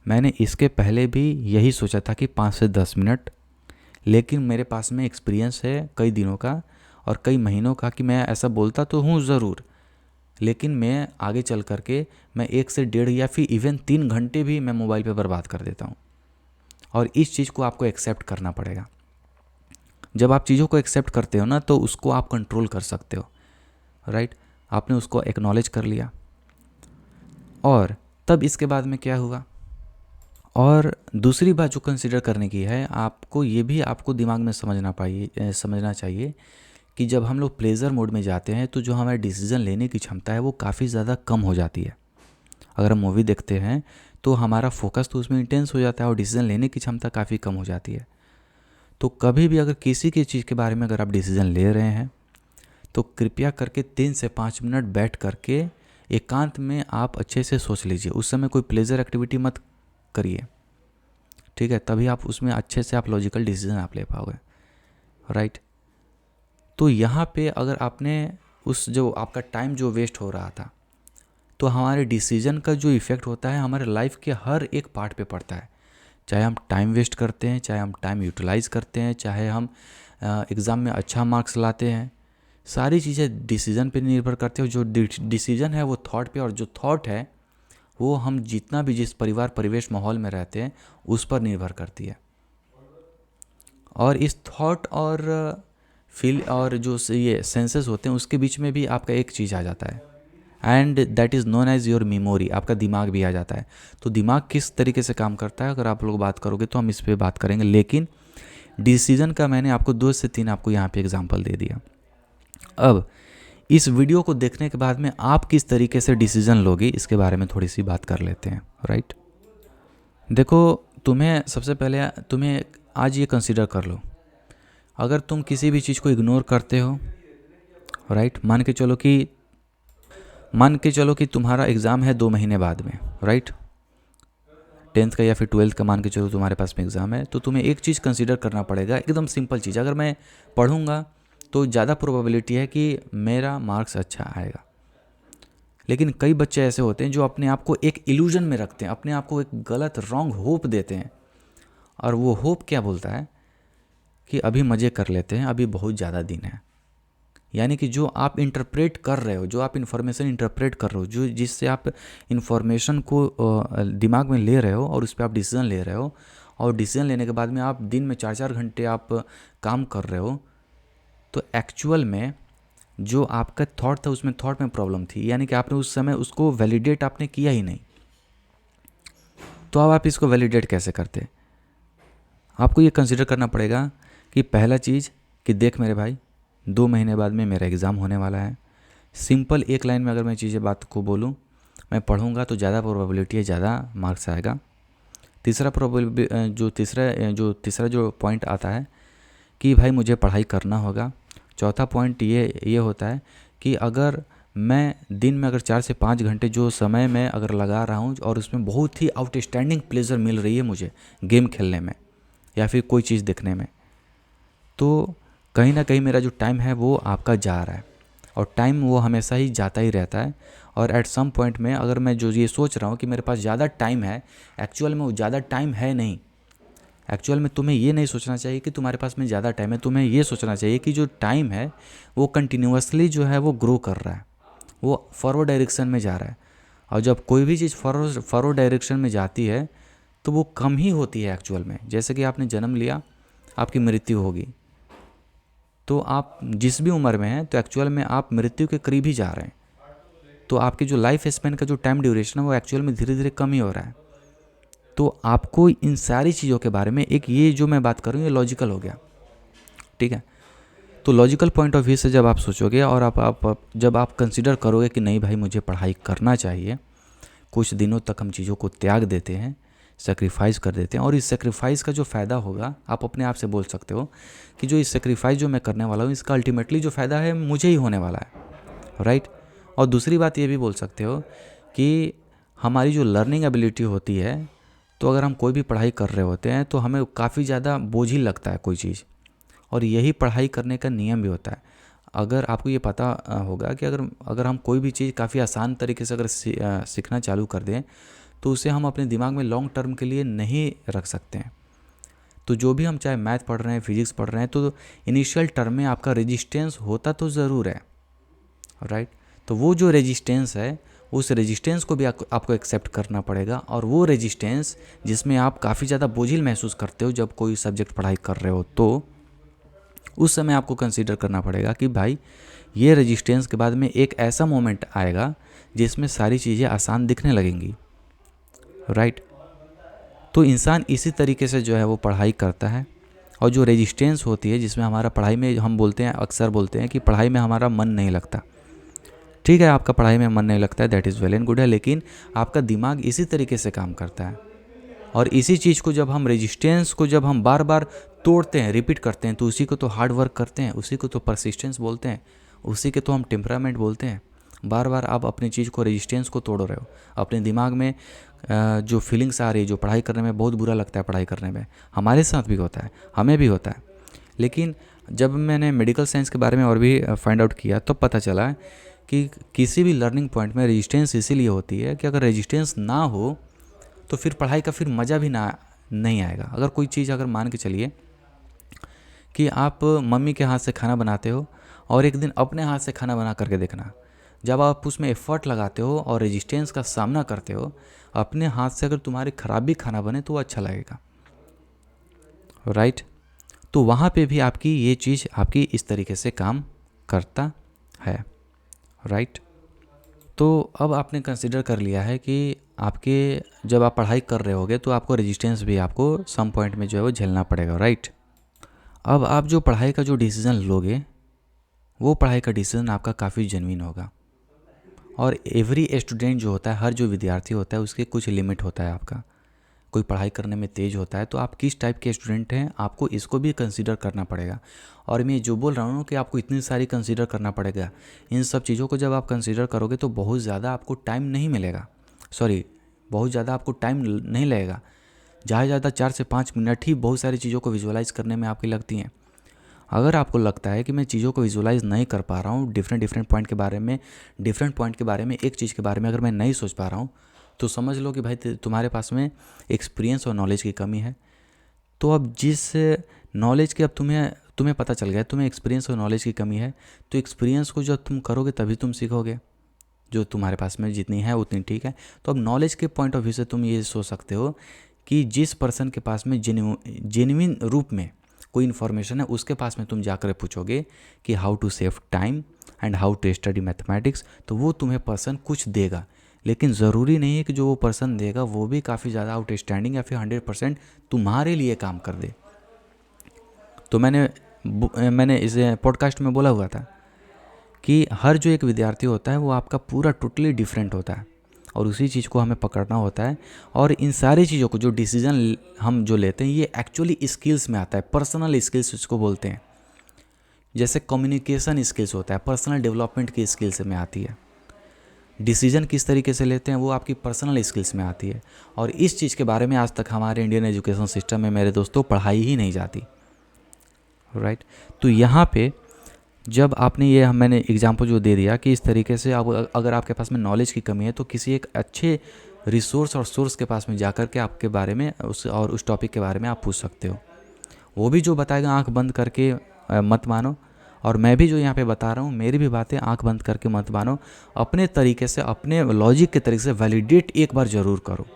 मैंने इसके पहले भी यही सोचा था कि 5 से 10 मिनट, लेकिन मेरे पास में एक्सपीरियंस है कई दिनों का और कई महीनों का कि मैं ऐसा बोलता तो हूँ ज़रूर, लेकिन मैं आगे चल कर के मैं 1 से 1.5 या फिर इवन 3 घंटे भी मैं मोबाइल पे बर्बाद कर देता हूँ। और इस चीज़ को आपको एक्सेप्ट करना पड़ेगा। जब आप चीज़ों को एक्सेप्ट करते हो ना, तो उसको आप कंट्रोल कर सकते हो, राइट? आपने उसको एक्नॉलेज कर लिया, और तब इसके बाद में क्या हुआ? और दूसरी बात जो कंसिडर करने की है, आपको ये भी आपको दिमाग में समझना चाहिए कि जब हम लोग प्लेजर मोड में जाते हैं तो जो हमारे डिसीज़न लेने की क्षमता है वो काफ़ी ज़्यादा कम हो जाती है। अगर हम मूवी देखते हैं तो हमारा फोकस तो उसमें इंटेंस हो जाता है और डिसीज़न लेने की क्षमता काफ़ी कम हो जाती है। तो कभी भी अगर किसी की चीज़ के बारे में अगर आप डिसीज़न ले रहे हैं तो कृपया करके 3 से 5 मिनट बैठ करके एकांत में आप अच्छे से सोच लीजिए। उस समय कोई प्लेजर एक्टिविटी मत करिए, ठीक है? तभी आप उसमें अच्छे से आप लॉजिकल डिसीजन आप ले पाओगे, राइट? तो यहाँ पे अगर आपने उस जो आपका टाइम जो वेस्ट हो रहा था, तो हमारे डिसीजन का जो इफ़ेक्ट होता है हमारे लाइफ के हर एक पार्ट पे पड़ता है। चाहे हम टाइम वेस्ट करते हैं, चाहे हम टाइम यूटिलाइज़ करते हैं, चाहे हम एग्ज़ाम में अच्छा मार्क्स लाते हैं, सारी चीज़ें डिसीज़न पे निर्भर करते हो। जो डिसीज़न है वो थॉट पे, और जो थॉट है वो हम जितना भी जिस परिवार परिवेश माहौल में रहते हैं उस पर निर्भर करती है। और इस थॉट और फील और जो ये सेंसेस होते हैं उसके बीच में भी आपका एक चीज़ आ जाता है, and that is known as your memory. आपका दिमाग भी आ जाता है। तो दिमाग किस तरीके से काम करता है अगर आप लोग बात करोगे तो हम इस पर बात करेंगे, लेकिन डिसीज़न का मैंने आपको 2 से 3 आपको यहाँ पे एग्जांपल दे दिया। अब इस वीडियो को देखने के बाद में आप किस तरीके से डिसीज़न लोगे इसके बारे में थोड़ी सी बात कर लेते हैं, राइट? देखो, तुम्हें सबसे पहले तुम्हें आज ये कंसिडर कर लो, अगर तुम किसी भी चीज़ को इग्नोर करते हो, राइट? मान के चलो कि तुम्हारा एग्ज़ाम है 2 महीने बाद में, राइट? 10th का या फिर 12th का मान के चलो तुम्हारे पास में एग्ज़ाम है, तो तुम्हें एक चीज़ कंसिडर करना पड़ेगा, एकदम सिंपल चीज़। अगर मैं पढ़ूंगा तो ज़्यादा प्रोबेबिलिटी है कि मेरा मार्क्स अच्छा आएगा। लेकिन कई बच्चे ऐसे होते हैं जो अपने आप को एक इल्यूजन में रखते हैं, अपने आप को एक गलत रॉन्ग होप देते हैं, और वो होप क्या बोलता है कि अभी मज़े कर लेते हैं, अभी बहुत ज़्यादा दिन है। यानी कि जो आप इंटरप्रेट कर रहे हो, जो आप इन्फॉर्मेशन इंटरप्रेट कर रहे हो, जो जिससे आप इन्फॉर्मेशन को दिमाग में ले रहे हो और उस पर आप डिसीज़न ले रहे हो, और डिसीज़न लेने के बाद में आप दिन में 4-4 घंटे आप काम कर रहे हो, तो एक्चुअल में जो आपका थॉट था उसमें थॉट में प्रॉब्लम थी। यानी कि आपने उस समय उसको वैलिडेट आपने किया ही नहीं। तो अब आप इसको वैलिडेट कैसे करते? आपको ये कंसिडर करना पड़ेगा कि पहला चीज़ कि देख मेरे भाई, 2 महीने बाद में मेरा एग्ज़ाम होने वाला है। सिंपल एक लाइन में अगर मैं बात को बोलूँ, मैं पढ़ूंगा तो ज़्यादा प्रोबेबिलिटी है ज़्यादा मार्क्स आएगा। तीसरा जो पॉइंट आता है कि भाई मुझे पढ़ाई करना होगा। चौथा पॉइंट ये होता है कि अगर मैं दिन में अगर 4 से 5 घंटे जो समय मैं अगर लगा रहा हूँ और उसमें बहुत ही आउटस्टैंडिंग प्लेजर मिल रही है मुझे गेम खेलने में या फिर कोई चीज़ देखने में, तो कहीं ना कहीं मेरा जो टाइम है वो आपका जा रहा है, और टाइम वो हमेशा ही जाता ही रहता है। और एट सम पॉइंट में अगर मैं जो ये सोच रहा हूँ कि मेरे पास ज़्यादा टाइम है, एक्चुअल में वो ज़्यादा टाइम है नहीं। एक्चुअल में तुम्हें ये नहीं सोचना चाहिए कि तुम्हारे पास में ज़्यादा टाइम है, तुम्हें ये सोचना चाहिए कि जो टाइम है वो कंटिन्यूसली जो है वो ग्रो कर रहा है, वो फॉरवर्ड डायरेक्शन में जा रहा है। और जब कोई भी चीज़ फॉरवर्ड डायरेक्शन में जाती है तो वो कम ही होती है एक्चुअल में। जैसे कि आपने जन्म लिया, आपकी मृत्यु होगी, तो आप जिस भी उम्र में हैं तो एक्चुअल में आप मृत्यु के करीब ही जा रहे हैं। तो आपकी जो लाइफ स्पेन का जो टाइम ड्यूरेशन है वो एक्चुअल में धीरे धीरे कम ही हो रहा है। तो आपको इन सारी चीज़ों के बारे में, एक ये जो मैं बात कर रहा हूँ ये लॉजिकल हो गया, ठीक है? तो लॉजिकल पॉइंट ऑफ व्यू से जब आप सोचोगे और जब आप कंसिडर करोगे कि नहीं भाई मुझे पढ़ाई करना चाहिए, कुछ दिनों तक हम चीज़ों को त्याग देते हैं, सेक्रीफाइस कर देते हैं, और इस सेक्रीफाइस का जो फ़ायदा होगा आप अपने आप से बोल सकते हो कि जो इस सेक्रीफाइस जो मैं करने वाला हूँ इसका अल्टीमेटली जो फ़ायदा है मुझे ही होने वाला है, राइट। और दूसरी बात ये भी बोल सकते हो कि हमारी जो लर्निंग एबिलिटी होती है, तो अगर हम कोई भी पढ़ाई कर रहे होते हैं तो हमें काफ़ी ज़्यादा बोझिल लगता है कोई चीज़, और यही पढ़ाई करने का नियम भी होता है। अगर आपको ये पता होगा कि अगर हम कोई भी चीज़ काफ़ी आसान तरीके से अगर सीखना चालू कर दें तो उसे हम अपने दिमाग में लॉन्ग टर्म के लिए नहीं रख सकते हैं। तो जो भी हम चाहे मैथ पढ़ रहे हैं, फिजिक्स पढ़ रहे हैं, तो इनिशियल टर्म में आपका रेजिस्टेंस होता तो ज़रूर है, राइट। तो वो जो रेजिस्टेंस है उस रेजिस्टेंस को भी आपको एक्सेप्ट करना पड़ेगा, और वो रेजिस्टेंस जिसमें आप काफ़ी ज़्यादा बोझिल महसूस करते हो जब कोई सब्जेक्ट पढ़ाई कर रहे हो, तो उस समय आपको कंसीडर करना पड़ेगा कि भाई ये रेजिस्टेंस के बाद में एक ऐसा मोमेंट आएगा जिसमें सारी चीज़ें आसान दिखने लगेंगी, राइट। तो इंसान इसी तरीके से जो है वो पढ़ाई करता है, और जो रेजिस्टेंस होती है जिसमें हमारा पढ़ाई में, हम बोलते हैं, अक्सर बोलते हैं कि पढ़ाई में हमारा मन नहीं लगता। ठीक है, आपका पढ़ाई में मन नहीं लगता है, that is well and good है, लेकिन आपका दिमाग इसी तरीके से काम करता है, और इसी चीज़ को जब हम रेजिस्टेंस को जब हम बार बार तोड़ते हैं, रिपीट करते हैं, तो उसी को तो हार्ड वर्क करते हैं, उसी को तो परसिस्टेंस बोलते हैं, उसी के तो हम टेम्परामेंट बोलते हैं। बार बार आप अपनी चीज़ को, रेजिस्टेंस को तोड़ रहे हो, अपने दिमाग में जो फीलिंग्स आ रही है, जो पढ़ाई करने में बहुत बुरा लगता है, पढ़ाई करने में हमारे साथ भी होता है, हमें भी होता है। लेकिन जब मैंने मेडिकल साइंस के बारे में और भी फाइंड आउट किया तो पता चला कि किसी भी लर्निंग पॉइंट में रेजिस्टेंस इसीलिए होती है कि अगर रेजिस्टेंस ना हो तो फिर पढ़ाई का फिर मज़ा भी नहीं आएगा। अगर कोई चीज़, अगर मान के चलिए कि आप मम्मी के हाथ से खाना बनाते हो और एक दिन अपने हाथ से खाना बना करके देखना, जब आप उसमें एफर्ट लगाते हो और रेजिस्टेंस का सामना करते हो, अपने हाथ से अगर तुम्हारी खराब भी खाना बने तो वो अच्छा लगेगा, राइट। तो वहाँ पे भी आपकी ये चीज़ आपकी इस तरीके से काम करता है, राइट। तो अब आपने कंसिडर कर लिया है कि आपके जब आप पढ़ाई कर रहे होगे तो आपको रेजिस्टेंस भी आपको सम पॉइंट में जो है वो झेलना पड़ेगा, राइट। अब आप जो पढ़ाई का जो डिसीज़न लोगे वो पढ़ाई का डिसीज़न आपका काफ़ी जेन्युइन होगा, और एवरी स्टूडेंट जो होता है, हर जो विद्यार्थी होता है उसके कुछ लिमिट होता है। आपका कोई पढ़ाई करने में तेज़ होता है तो आप किस टाइप के स्टूडेंट हैं, आपको इसको भी कंसीडर करना पड़ेगा। और मैं जो बोल रहा हूँ कि आपको इतनी सारी कंसीडर करना पड़ेगा, इन सब चीज़ों को जब आप कंसीडर करोगे तो बहुत ज़्यादा आपको टाइम नहीं मिलेगा, बहुत ज़्यादा आपको टाइम नहीं लगेगा। ज़्यादा 4 से 5 मिनट ही बहुत सारी चीज़ों को विजुअलाइज़ करने में आपकी लगती हैं। अगर आपको लगता है कि मैं चीज़ों को विजुअलाइज़ नहीं कर पा रहा हूँ, डिफरेंट पॉइंट के बारे में, एक चीज़ के बारे में अगर मैं नहीं सोच पा रहा हूँ, तो समझ लो कि भाई तुम्हारे पास में एक्सपीरियंस और नॉलेज की कमी है। तो अब जिस नॉलेज की अब तुम्हें पता चल गया तुम्हें एक्सपीरियंस और नॉलेज की कमी है, तो एक्सपीरियंस को जब तुम करोगे तभी तुम सीखोगे। जो तुम्हारे पास में जितनी है उतनी ठीक है। तो अब नॉलेज के पॉइंट ऑफ व्यू से तुम ये सोच सकते हो कि जिस पर्सन के पास में जेन्युइन रूप में कोई इन्फॉर्मेशन है, उसके पास में तुम जाकर पूछोगे कि how to save time and how to study mathematics, तो वो तुम्हें पर्सन कुछ देगा। लेकिन ज़रूरी नहीं है कि जो वो पर्सन देगा वो भी काफ़ी ज़्यादा आउटस्टैंडिंग या फिर 100% तुम्हारे लिए काम कर दे। तो मैंने इस पॉडकास्ट में बोला हुआ था कि हर जो एक विद्यार्थी होता है वो आपका पूरा टोटली डिफरेंट होता है, और उसी चीज़ को हमें पकड़ना होता है। और इन सारी चीज़ों को जो डिसीज़न हम जो लेते हैं ये एक्चुअली स्किल्स में आता है, पर्सनल स्किल्स इसको बोलते हैं। जैसे कम्युनिकेशन स्किल्स होता है, पर्सनल डेवलपमेंट की स्किल्स में आती है। डिसीजन किस तरीके से लेते हैं वो आपकी पर्सनल स्किल्स में आती है, और इस चीज़ के बारे में आज तक हमारे इंडियन एजुकेशन सिस्टम में मेरे दोस्तों पढ़ाई ही नहीं जाती, राइट। तो यहाँ पे जब आपने ये मैंने एग्जांपल जो दे दिया कि इस तरीके से आप अगर आपके पास में नॉलेज की कमी है तो किसी एक अच्छे रिसोर्स और सोर्स के पास में जाकर के आपके बारे में उस टॉपिक के बारे में आप पूछ सकते हो। वो भी जो बताएगा आंख बंद करके मत मानो, और मैं भी जो यहाँ पे बता रहा हूँ मेरी भी बातें आंख बंद करके मत मानो, अपने तरीके से, अपने लॉजिक के तरीके से वैलिडेट एक बार ज़रूर करो।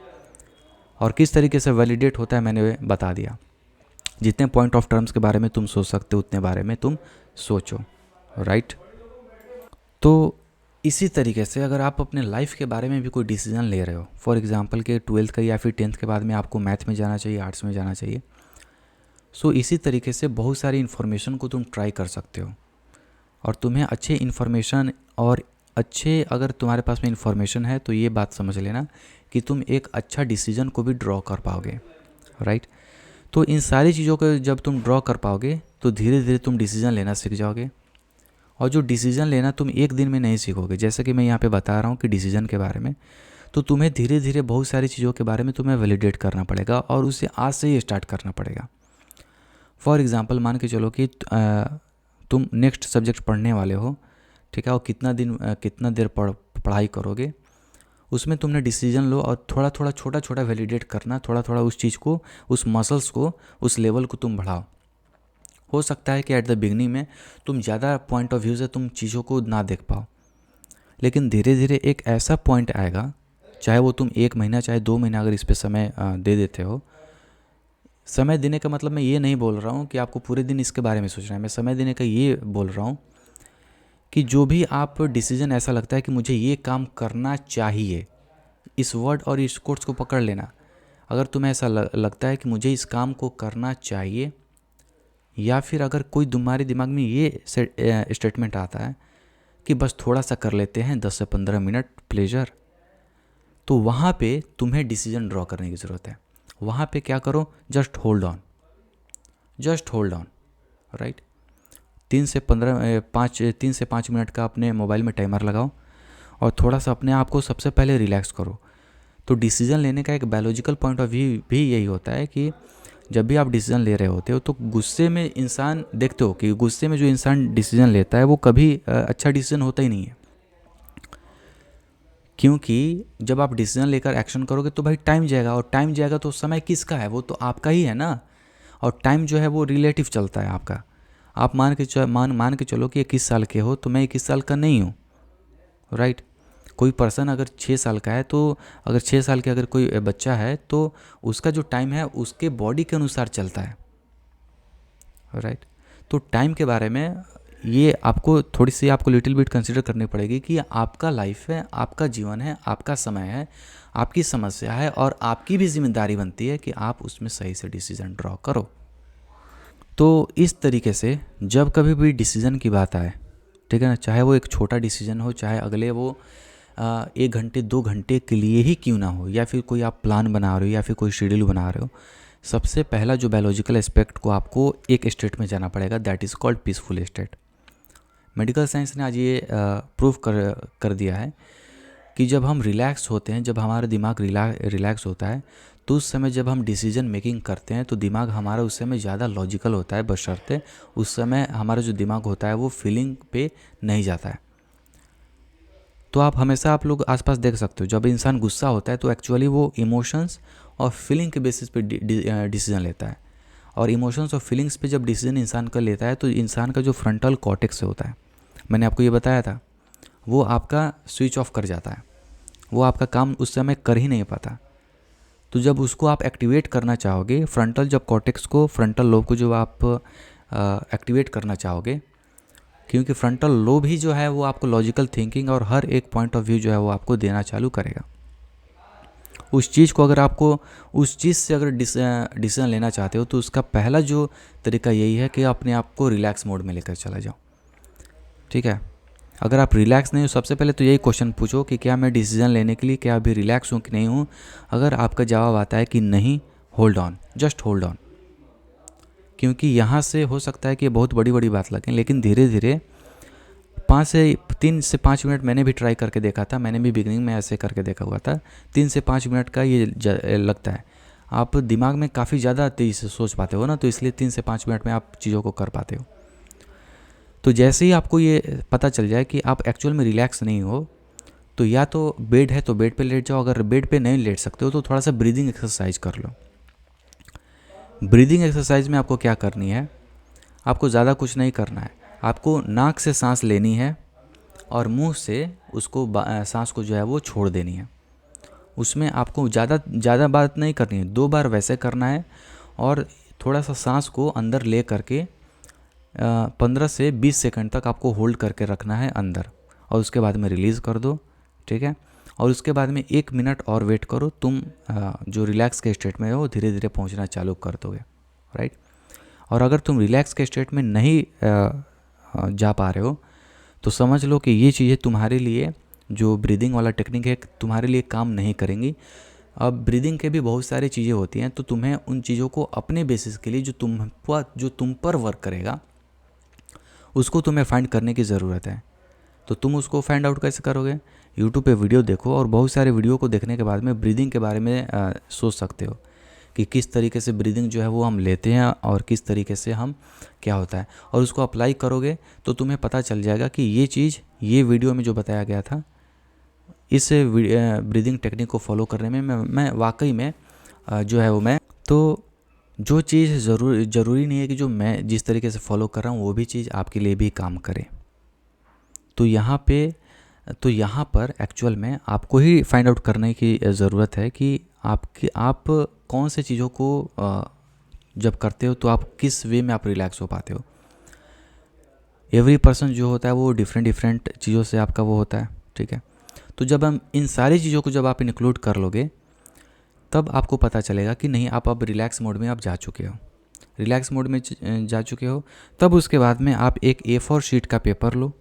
और किस तरीके से वैलिडेट होता है मैंने बता दिया। जितने पॉइंट ऑफ टर्म्स के बारे में तुम सोच सकते हो उतने बारे में तुम सोचो, राइट। तो इसी तरीके से अगर आप अपने लाइफ के बारे में भी कोई डिसीजन ले रहे हो, फॉर एग्जांपल कि 12th का या फिर 10th के बाद में आपको मैथ में जाना चाहिए, आर्ट्स में जाना चाहिए, सो इसी तरीके से बहुत सारी इन्फॉर्मेशन को तुम ट्राई कर सकते हो, और तुम्हें अच्छे इन्फॉर्मेशन और अच्छे, अगर तुम्हारे पास में इन्फॉर्मेशन है तो ये बात समझ लेना कि तुम एक अच्छा डिसीजन को भी ड्रॉ कर पाओगे, राइट। तो इन सारी चीज़ों को जब तुम ड्रॉ कर पाओगे तो धीरे धीरे तुम डिसीजन लेना सीख जाओगे। और जो डिसीजन लेना तुम एक दिन में नहीं सीखोगे, जैसे कि मैं यहाँ पे बता रहा हूँ कि डिसीजन के बारे में, तो तुम्हें धीरे धीरे बहुत सारी चीज़ों के बारे में तुम्हें वैलिडेट करना पड़ेगा और उसे आज से ही स्टार्ट करना पड़ेगा। फॉर एग्ज़ाम्पल मान के चलो कि तुम नेक्स्ट सब्जेक्ट पढ़ने वाले हो, ठीक है, और कितना देर पढ़ाई करोगे, उसमें तुमने डिसीजन लो और थोड़ा थोड़ा छोटा छोटा वैलिडेट करना, थोड़ा थोड़ा उस चीज़ को, उस मसल्स को, उस लेवल को तुम बढ़ाओ। हो सकता है कि एट द बिगनिंग में तुम ज़्यादा पॉइंट ऑफ व्यू से तुम चीज़ों को ना देख पाओ, लेकिन धीरे धीरे एक ऐसा पॉइंट आएगा, चाहे वो तुम 1 महीना चाहे 2 महीना अगर इस पर समय दे देते हो। समय देने का मतलब मैं ये नहीं बोल रहा हूँ कि आपको पूरे दिन इसके बारे में सोचना है, मैं समय देने का ये बोल रहा हूँ कि जो भी आप डिसीजन ऐसा लगता है कि मुझे ये काम करना चाहिए, इस वर्ड और इस कोट्स को पकड़ लेना। अगर तुम्हें ऐसा लगता है कि मुझे इस काम को करना चाहिए, या फिर अगर कोई तुम्हारे दिमाग में ये स्टेटमेंट आता है कि बस थोड़ा सा कर लेते हैं 10 से 15 मिनट प्लेजर, तो वहाँ पे तुम्हें डिसीजन ड्रॉ करने की ज़रूरत है। वहाँ पे क्या करो, जस्ट होल्ड ऑन, राइट। 3 से 5 मिनट का अपने मोबाइल में टाइमर लगाओ और थोड़ा सा अपने आप को सबसे पहले रिलैक्स करो। तो डिसीज़न लेने का एक बायोलॉजिकल पॉइंट ऑफ व्यू भी यही होता है कि जब भी आप डिसीज़न ले रहे होते हो तो गुस्से में इंसान, देखते हो कि गुस्से में जो इंसान डिसीज़न लेता है वो कभी अच्छा डिसीज़न होता ही नहीं है, क्योंकि जब आप डिसीज़न लेकर एक्शन करोगे तो भाई टाइम जाएगा, और टाइम जाएगा तो समय किसका है, वो तो आपका ही है ना। और टाइम जो है वो रिलेटिव चलता है आपका। आप मान के चलो कि 21 साल के हो, तो मैं 21 साल का नहीं हूँ, राइट। कोई पर्सन अगर 6 साल का है, तो अगर 6 साल के अगर कोई बच्चा है तो उसका जो टाइम है उसके बॉडी के अनुसार चलता है, राइट। तो टाइम के बारे में ये आपको थोड़ी सी आपको लिटिल बिट कंसिडर करनी पड़ेगी कि आपका लाइफ है, आपका जीवन है, आपका समय है, आपकी समस्या है, और आपकी भी जिम्मेदारी बनती है कि आप उसमें सही से डिसीज़न ड्रॉ करो। तो इस तरीके से जब कभी भी डिसीज़न की बात आए, ठीक है ना, चाहे वो एक छोटा डिसीज़न हो, चाहे अगले वो 1 घंटे 2 घंटे के लिए ही क्यों ना हो, या फिर कोई आप प्लान बना रहे हो या फिर कोई शेड्यूल बना रहे हो, सबसे पहला जो बायोलॉजिकल एस्पेक्ट को आपको एक स्टेट में जाना पड़ेगा, that is called peaceful state. Medical science ने आज ये प्रूव कर दिया है कि जब हम रिलैक्स होते हैं, जब हमारा दिमाग रिलैक्स होता है, तो उस समय जब हम डिसीजन मेकिंग करते हैं तो दिमाग हमारा उस समय ज़्यादा लॉजिकल होता है, बशर्ते उस समय हमारा जो दिमाग होता है वो फीलिंग पे नहीं जाता है। तो आप लोग आसपास देख सकते हो, जब इंसान गुस्सा होता है तो एक्चुअली वो इमोशंस और फीलिंग के बेसिस पे डिसीजन लेता है, और इमोशंस और फीलिंग्स पे जब डिसीजन इंसान कर लेता है तो इंसान का जो फ्रंटल कॉर्टेक्स होता है, मैंने आपको ये बताया था, वो आपका स्विच ऑफ कर जाता है, वो आपका काम उस समय कर ही नहीं पाता। तो जब उसको आप एक्टिवेट करना चाहोगे, फ्रंटल लोब को जो आप एक्टिवेट करना चाहोगे, क्योंकि फ्रंटल लोब ही जो है वो आपको लॉजिकल थिंकिंग और हर एक पॉइंट ऑफ व्यू जो है वो आपको देना चालू करेगा। उस चीज़ को अगर आपको उस चीज़ से अगर डिसीजन लेना चाहते हो तो उसका पहला जो तरीका यही है कि अपने आप को रिलैक्स मोड में लेकर चला जाओ, ठीक है। अगर आप रिलैक्स नहीं हो, सबसे पहले तो यही क्वेश्चन पूछो कि क्या मैं डिसीजन लेने के लिए क्या अभी रिलैक्स हूँ कि नहीं हूँ। अगर आपका जवाब आता है कि नहीं, hold on, just hold on, क्योंकि यहाँ से हो सकता है कि बहुत बड़ी बड़ी बात लगे, लेकिन धीरे धीरे 3 से 5 मिनट मैंने भी ट्राई करके देखा था, मैंने भी बिगनिंग में ऐसे करके देखा हुआ था। 3 से 5 मिनट का ये लगता है, आप दिमाग में काफ़ी ज़्यादा तेज़ी से सोच पाते हो ना, तो इसलिए 3 से 5 मिनट में आप चीज़ों को कर पाते हो। तो जैसे ही आपको ये पता चल जाए कि आप एक्चुअल में रिलैक्स नहीं हो, तो या तो बेड है तो बेड पे लेट जाओ, अगर बेड पे नहीं लेट सकते हो तो थोड़ा सा ब्रीदिंग एक्सरसाइज कर लो। ब्रीदिंग एक्सरसाइज में आपको क्या करनी है, आपको ज़्यादा कुछ नहीं करना है, आपको नाक से सांस लेनी है और मुंह से उसको सांस को जो है वो छोड़ देनी है। उसमें आपको ज़्यादा बात नहीं करनी है, 2 बार वैसे करना है, और थोड़ा सा सांस को अंदर ले करके 15 से 20 सेकंड तक आपको होल्ड करके रखना है अंदर, और उसके बाद में रिलीज़ कर दो, ठीक है। और उसके बाद में 1 मिनट और वेट करो, तुम जो रिलैक्स के स्टेट में हो धीरे धीरे पहुंचना चालू कर दोगे, राइट। और अगर तुम रिलैक्स के स्टेट में नहीं जा पा रहे हो तो समझ लो कि ये चीज़ें तुम्हारे लिए, जो ब्रीदिंग वाला टेक्निक है, तुम्हारे लिए काम नहीं करेंगी। अब ब्रीदिंग के भी बहुत सारी चीज़ें होती हैं, तो तुम्हें उन चीज़ों को अपने बेसिस के लिए जो तुम पर वर्क करेगा उसको तुम्हें फाइंड करने की ज़रूरत है। तो तुम उसको फाइंड आउट कैसे करोगे? यूट्यूब पे वीडियो देखो और बहुत सारे वीडियो को देखने के बाद में ब्रीदिंग के बारे में सोच सकते हो कि किस तरीके से ब्रीदिंग जो है वो हम लेते हैं और किस तरीके से हम क्या होता है, और उसको अप्लाई करोगे तो तुम्हें पता चल जाएगा कि ये चीज़ ये वीडियो में जो बताया गया था, इस ब्रीदिंग टेक्निक को फॉलो करने में मैं वाकई में जो है वो मैं तो जो चीज़ ज़रूरी नहीं है कि जो मैं जिस तरीके से फॉलो कर रहा हूँ वो भी चीज़ आपके लिए भी काम करे। तो यहाँ पर एक्चुअल में आपको ही फाइंड आउट करने की ज़रूरत है कि आप कौन से चीज़ों को जब करते हो तो आप किस वे में आप रिलैक्स हो पाते हो। एवरी पर्सन जो होता है वो डिफरेंट चीज़ों से आपका वो होता है, ठीक है। तो जब हम इन सारी चीज़ों को जब आप इंक्लूड कर लोगे तब आपको पता चलेगा कि नहीं, आप अब रिलैक्स मोड में आप जा चुके हो, रिलैक्स मोड में जा चुके हो। तब उसके बाद में आप एक A4 शीट का पेपर लो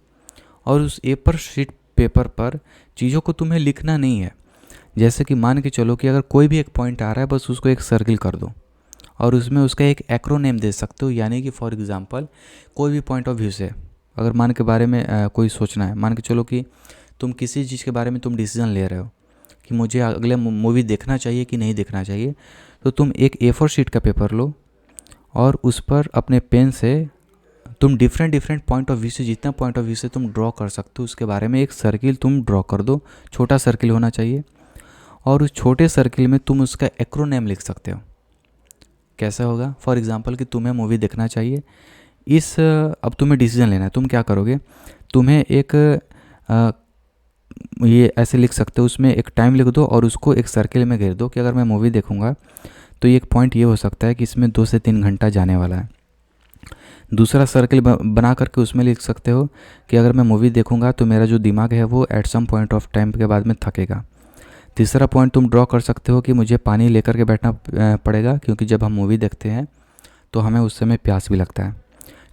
और उस A4 शीट पेपर पर चीज़ों को तुम्हें लिखना नहीं है। जैसे कि मान के चलो कि अगर कोई भी एक पॉइंट आ रहा है, बस उसको एक सर्किल कर दो और उसमें उसका एक एक्रोनेम दे सकते हो। यानी कि फॉर एग्जांपल कोई भी पॉइंट ऑफ व्यू से अगर मान के बारे में कोई सोचना है, मान के चलो कि तुम किसी चीज़ के बारे में तुम डिसीजन ले रहे हो कि मुझे अगले मूवी देखना चाहिए कि नहीं देखना चाहिए, तो तुम एक A4 शीट का पेपर लो और उस पर अपने पेन से तुम डिफरेंट पॉइंट ऑफ व्यू से, जितना पॉइंट ऑफ व्यू से तुम ड्रॉ कर सकते हो उसके बारे में एक सर्किल तुम ड्रॉ कर दो। छोटा सर्किल होना चाहिए और उस छोटे सर्किल में तुम उसका एक्रोनेम लिख सकते हो। कैसा होगा? फॉर एग्जांपल कि तुम्हें मूवी देखना चाहिए, अब तुम्हें डिसीजन लेना है, तुम क्या करोगे? तुम्हें एक ये ऐसे लिख सकते हो, उसमें एक टाइम लिख दो और उसको एक सर्किल में घेर दो कि अगर मैं मूवी देखूंगा तो एक पॉइंट ये हो सकता है कि इसमें 2 से 3 घंटा जाने वाला है। दूसरा सर्किल बना करके उसमें लिख सकते हो कि अगर मैं मूवी देखूंगा तो मेरा जो दिमाग है वो at some point of time के बाद में थकेगा। तीसरा पॉइंट तुम ड्रॉ कर सकते हो कि मुझे पानी लेकर के बैठना पड़ेगा, क्योंकि जब हम मूवी देखते हैं तो हमें उस समय प्यास भी लगता है।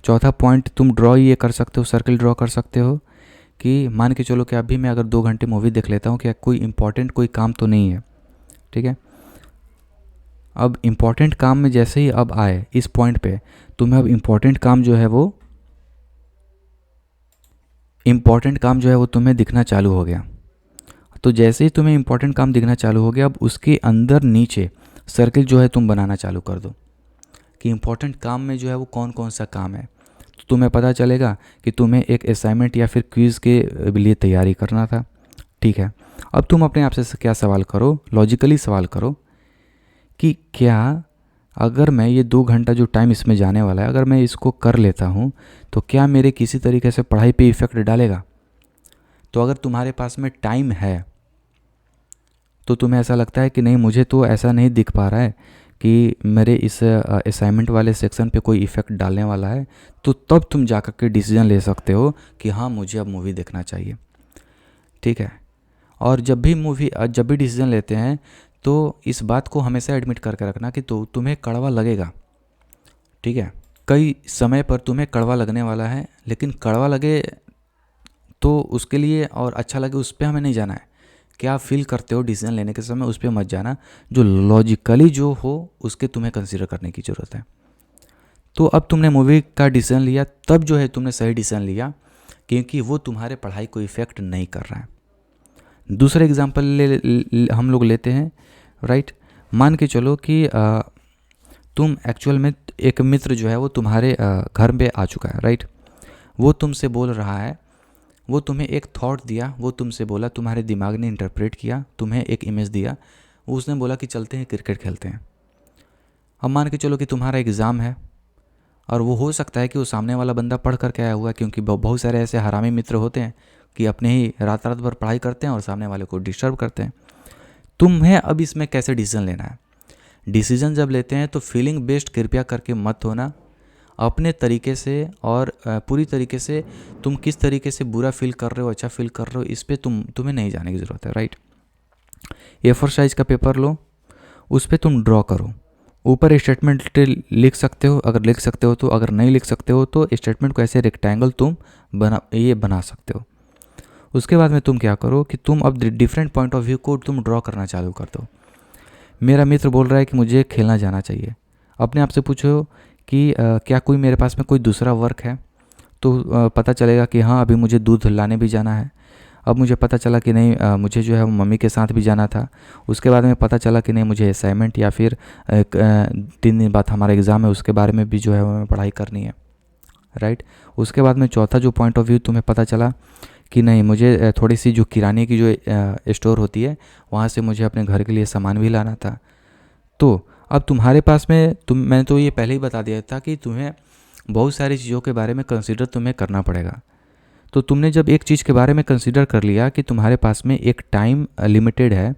चौथा पॉइंट तुम ड्रॉ ये कर सकते हो, सर्किल ड्रॉ कर सकते हो कि मान के चलो कि अभी मैं अगर 2 घंटे मूवी देख लेता हूँ, क्या कोई इंपॉर्टेंट कोई काम तो नहीं है, ठीक है। अब इम्पॉर्टेंट काम में जैसे ही अब आए इस पॉइंट पे, तुम्हें अब इम्पॉर्टेंट काम जो है वो तुम्हें दिखना चालू हो गया। तो जैसे ही तुम्हें इम्पॉर्टेंट काम दिखना चालू हो गया, अब उसके अंदर नीचे सर्किल जो है तुम बनाना चालू कर दो कि इम्पॉर्टेंट काम में जो है वो कौन कौन सा काम है। तो तुम्हें पता चलेगा कि तुम्हें एक असाइनमेंट या फिर क्विज़ के लिए तैयारी करना था, ठीक है। अब तुम अपने आप से क्या सवाल करो, लॉजिकली सवाल करो कि क्या अगर मैं ये 2 घंटा जो टाइम इसमें जाने वाला है, अगर मैं इसको कर लेता हूँ तो क्या मेरे किसी तरीके से पढ़ाई पे इफ़ेक्ट डालेगा? तो अगर तुम्हारे पास में टाइम है तो तुम्हें ऐसा लगता है कि नहीं, मुझे तो ऐसा नहीं दिख पा रहा है कि मेरे इस असाइनमेंट वाले सेक्शन पे कोई इफ़ेक्ट डालने वाला है, तो तब तुम जा कर के डिसीजन ले सकते हो कि हाँ, मुझे अब मूवी देखना चाहिए, ठीक है। और जब भी डिसीजन लेते हैं तो इस बात को हमेशा एडमिट करके रखना कि तो तुम्हें कड़वा लगेगा, ठीक है। कई समय पर तुम्हें कड़वा लगने वाला है, लेकिन कड़वा लगे तो उसके लिए और अच्छा लगे उस पर हमें नहीं जाना है। क्या फील करते हो डिसीजन लेने के समय, उस पर मत जाना। जो लॉजिकली जो हो उसके तुम्हें कंसीडर करने की ज़रूरत है। तो अब तुमने मूवी का डिसीजन लिया, तब जो है तुमने सही डिसीजन लिया, क्योंकि वो तुम्हारे पढ़ाई को इफ़ेक्ट नहीं कर रहा है। दूसरा एग्जाम्पल हम लोग लेते हैं, राइट। मान के चलो कि तुम एक्चुअल में एक मित्र जो है वो तुम्हारे घर पे आ चुका है, राइट। वो तुमसे बोल रहा है, वो तुम्हें एक थॉट दिया, वो तुमसे बोला, तुम्हारे दिमाग ने इंटरप्रेट किया, तुम्हें एक इमेज दिया, वो उसने बोला कि चलते हैं क्रिकेट खेलते हैं। अब मान के चलो कि तुम्हारा एग्ज़ाम है और वो हो सकता है कि वो सामने वाला बंदा पढ़ कर के आया हुआ है, क्योंकि बहुत सारे ऐसे हरामी मित्र होते हैं कि अपने ही रात भर पढ़ाई करते हैं और सामने वाले को डिस्टर्ब करते हैं। तुम्हें अब इसमें कैसे डिसीजन लेना है? डिसीजन जब लेते हैं तो फीलिंग बेस्ड कृपया करके मत होना, अपने तरीके से और पूरी तरीके से तुम किस तरीके से बुरा फील कर रहे हो, अच्छा फील कर रहे हो, इस पर तुम्हें नहीं जाने की ज़रूरत है, राइट। A4 साइज़ का पेपर लो, उस पर तुम ड्रॉ करो, ऊपर स्टेटमेंट लिख सकते हो, अगर लिख सकते हो तो, अगर नहीं लिख सकते हो तो स्टेटमेंट को ऐसे रेक्टेंगल तुम बना सकते हो। उसके बाद में तुम क्या करो कि तुम अब डिफरेंट पॉइंट ऑफ व्यू को तुम ड्रॉ करना चालू कर दो। मेरा मित्र बोल रहा है कि मुझे खेलना जाना चाहिए। अपने आप से पूछो कि क्या कोई मेरे पास में कोई दूसरा वर्क है, तो पता चलेगा कि हाँ अभी मुझे दूध लाने भी जाना है। अब मुझे पता चला कि नहीं मुझे जो है वो मम्मी के साथ भी जाना था। उसके बाद में पता चला कि नहीं मुझे असाइनमेंट या फिर 3 दिन बाद हमारा एग्ज़ाम है, उसके बारे में भी जो है वो हमें पढ़ाई करनी है, राइट। उसके बाद में चौथा जो पॉइंट ऑफ व्यू तुम्हें पता चला कि नहीं मुझे थोड़ी सी जो किराने की जो स्टोर होती है वहाँ से मुझे अपने घर के लिए सामान भी लाना था। तो अब तुम्हारे पास में मैंने तो ये पहले ही बता दिया था कि तुम्हें बहुत सारी चीज़ों के बारे में कंसिडर तुम्हें करना पड़ेगा। तो तुमने जब एक चीज़ के बारे में कंसिडर कर लिया कि तुम्हारे पास में एक टाइम लिमिटेड है,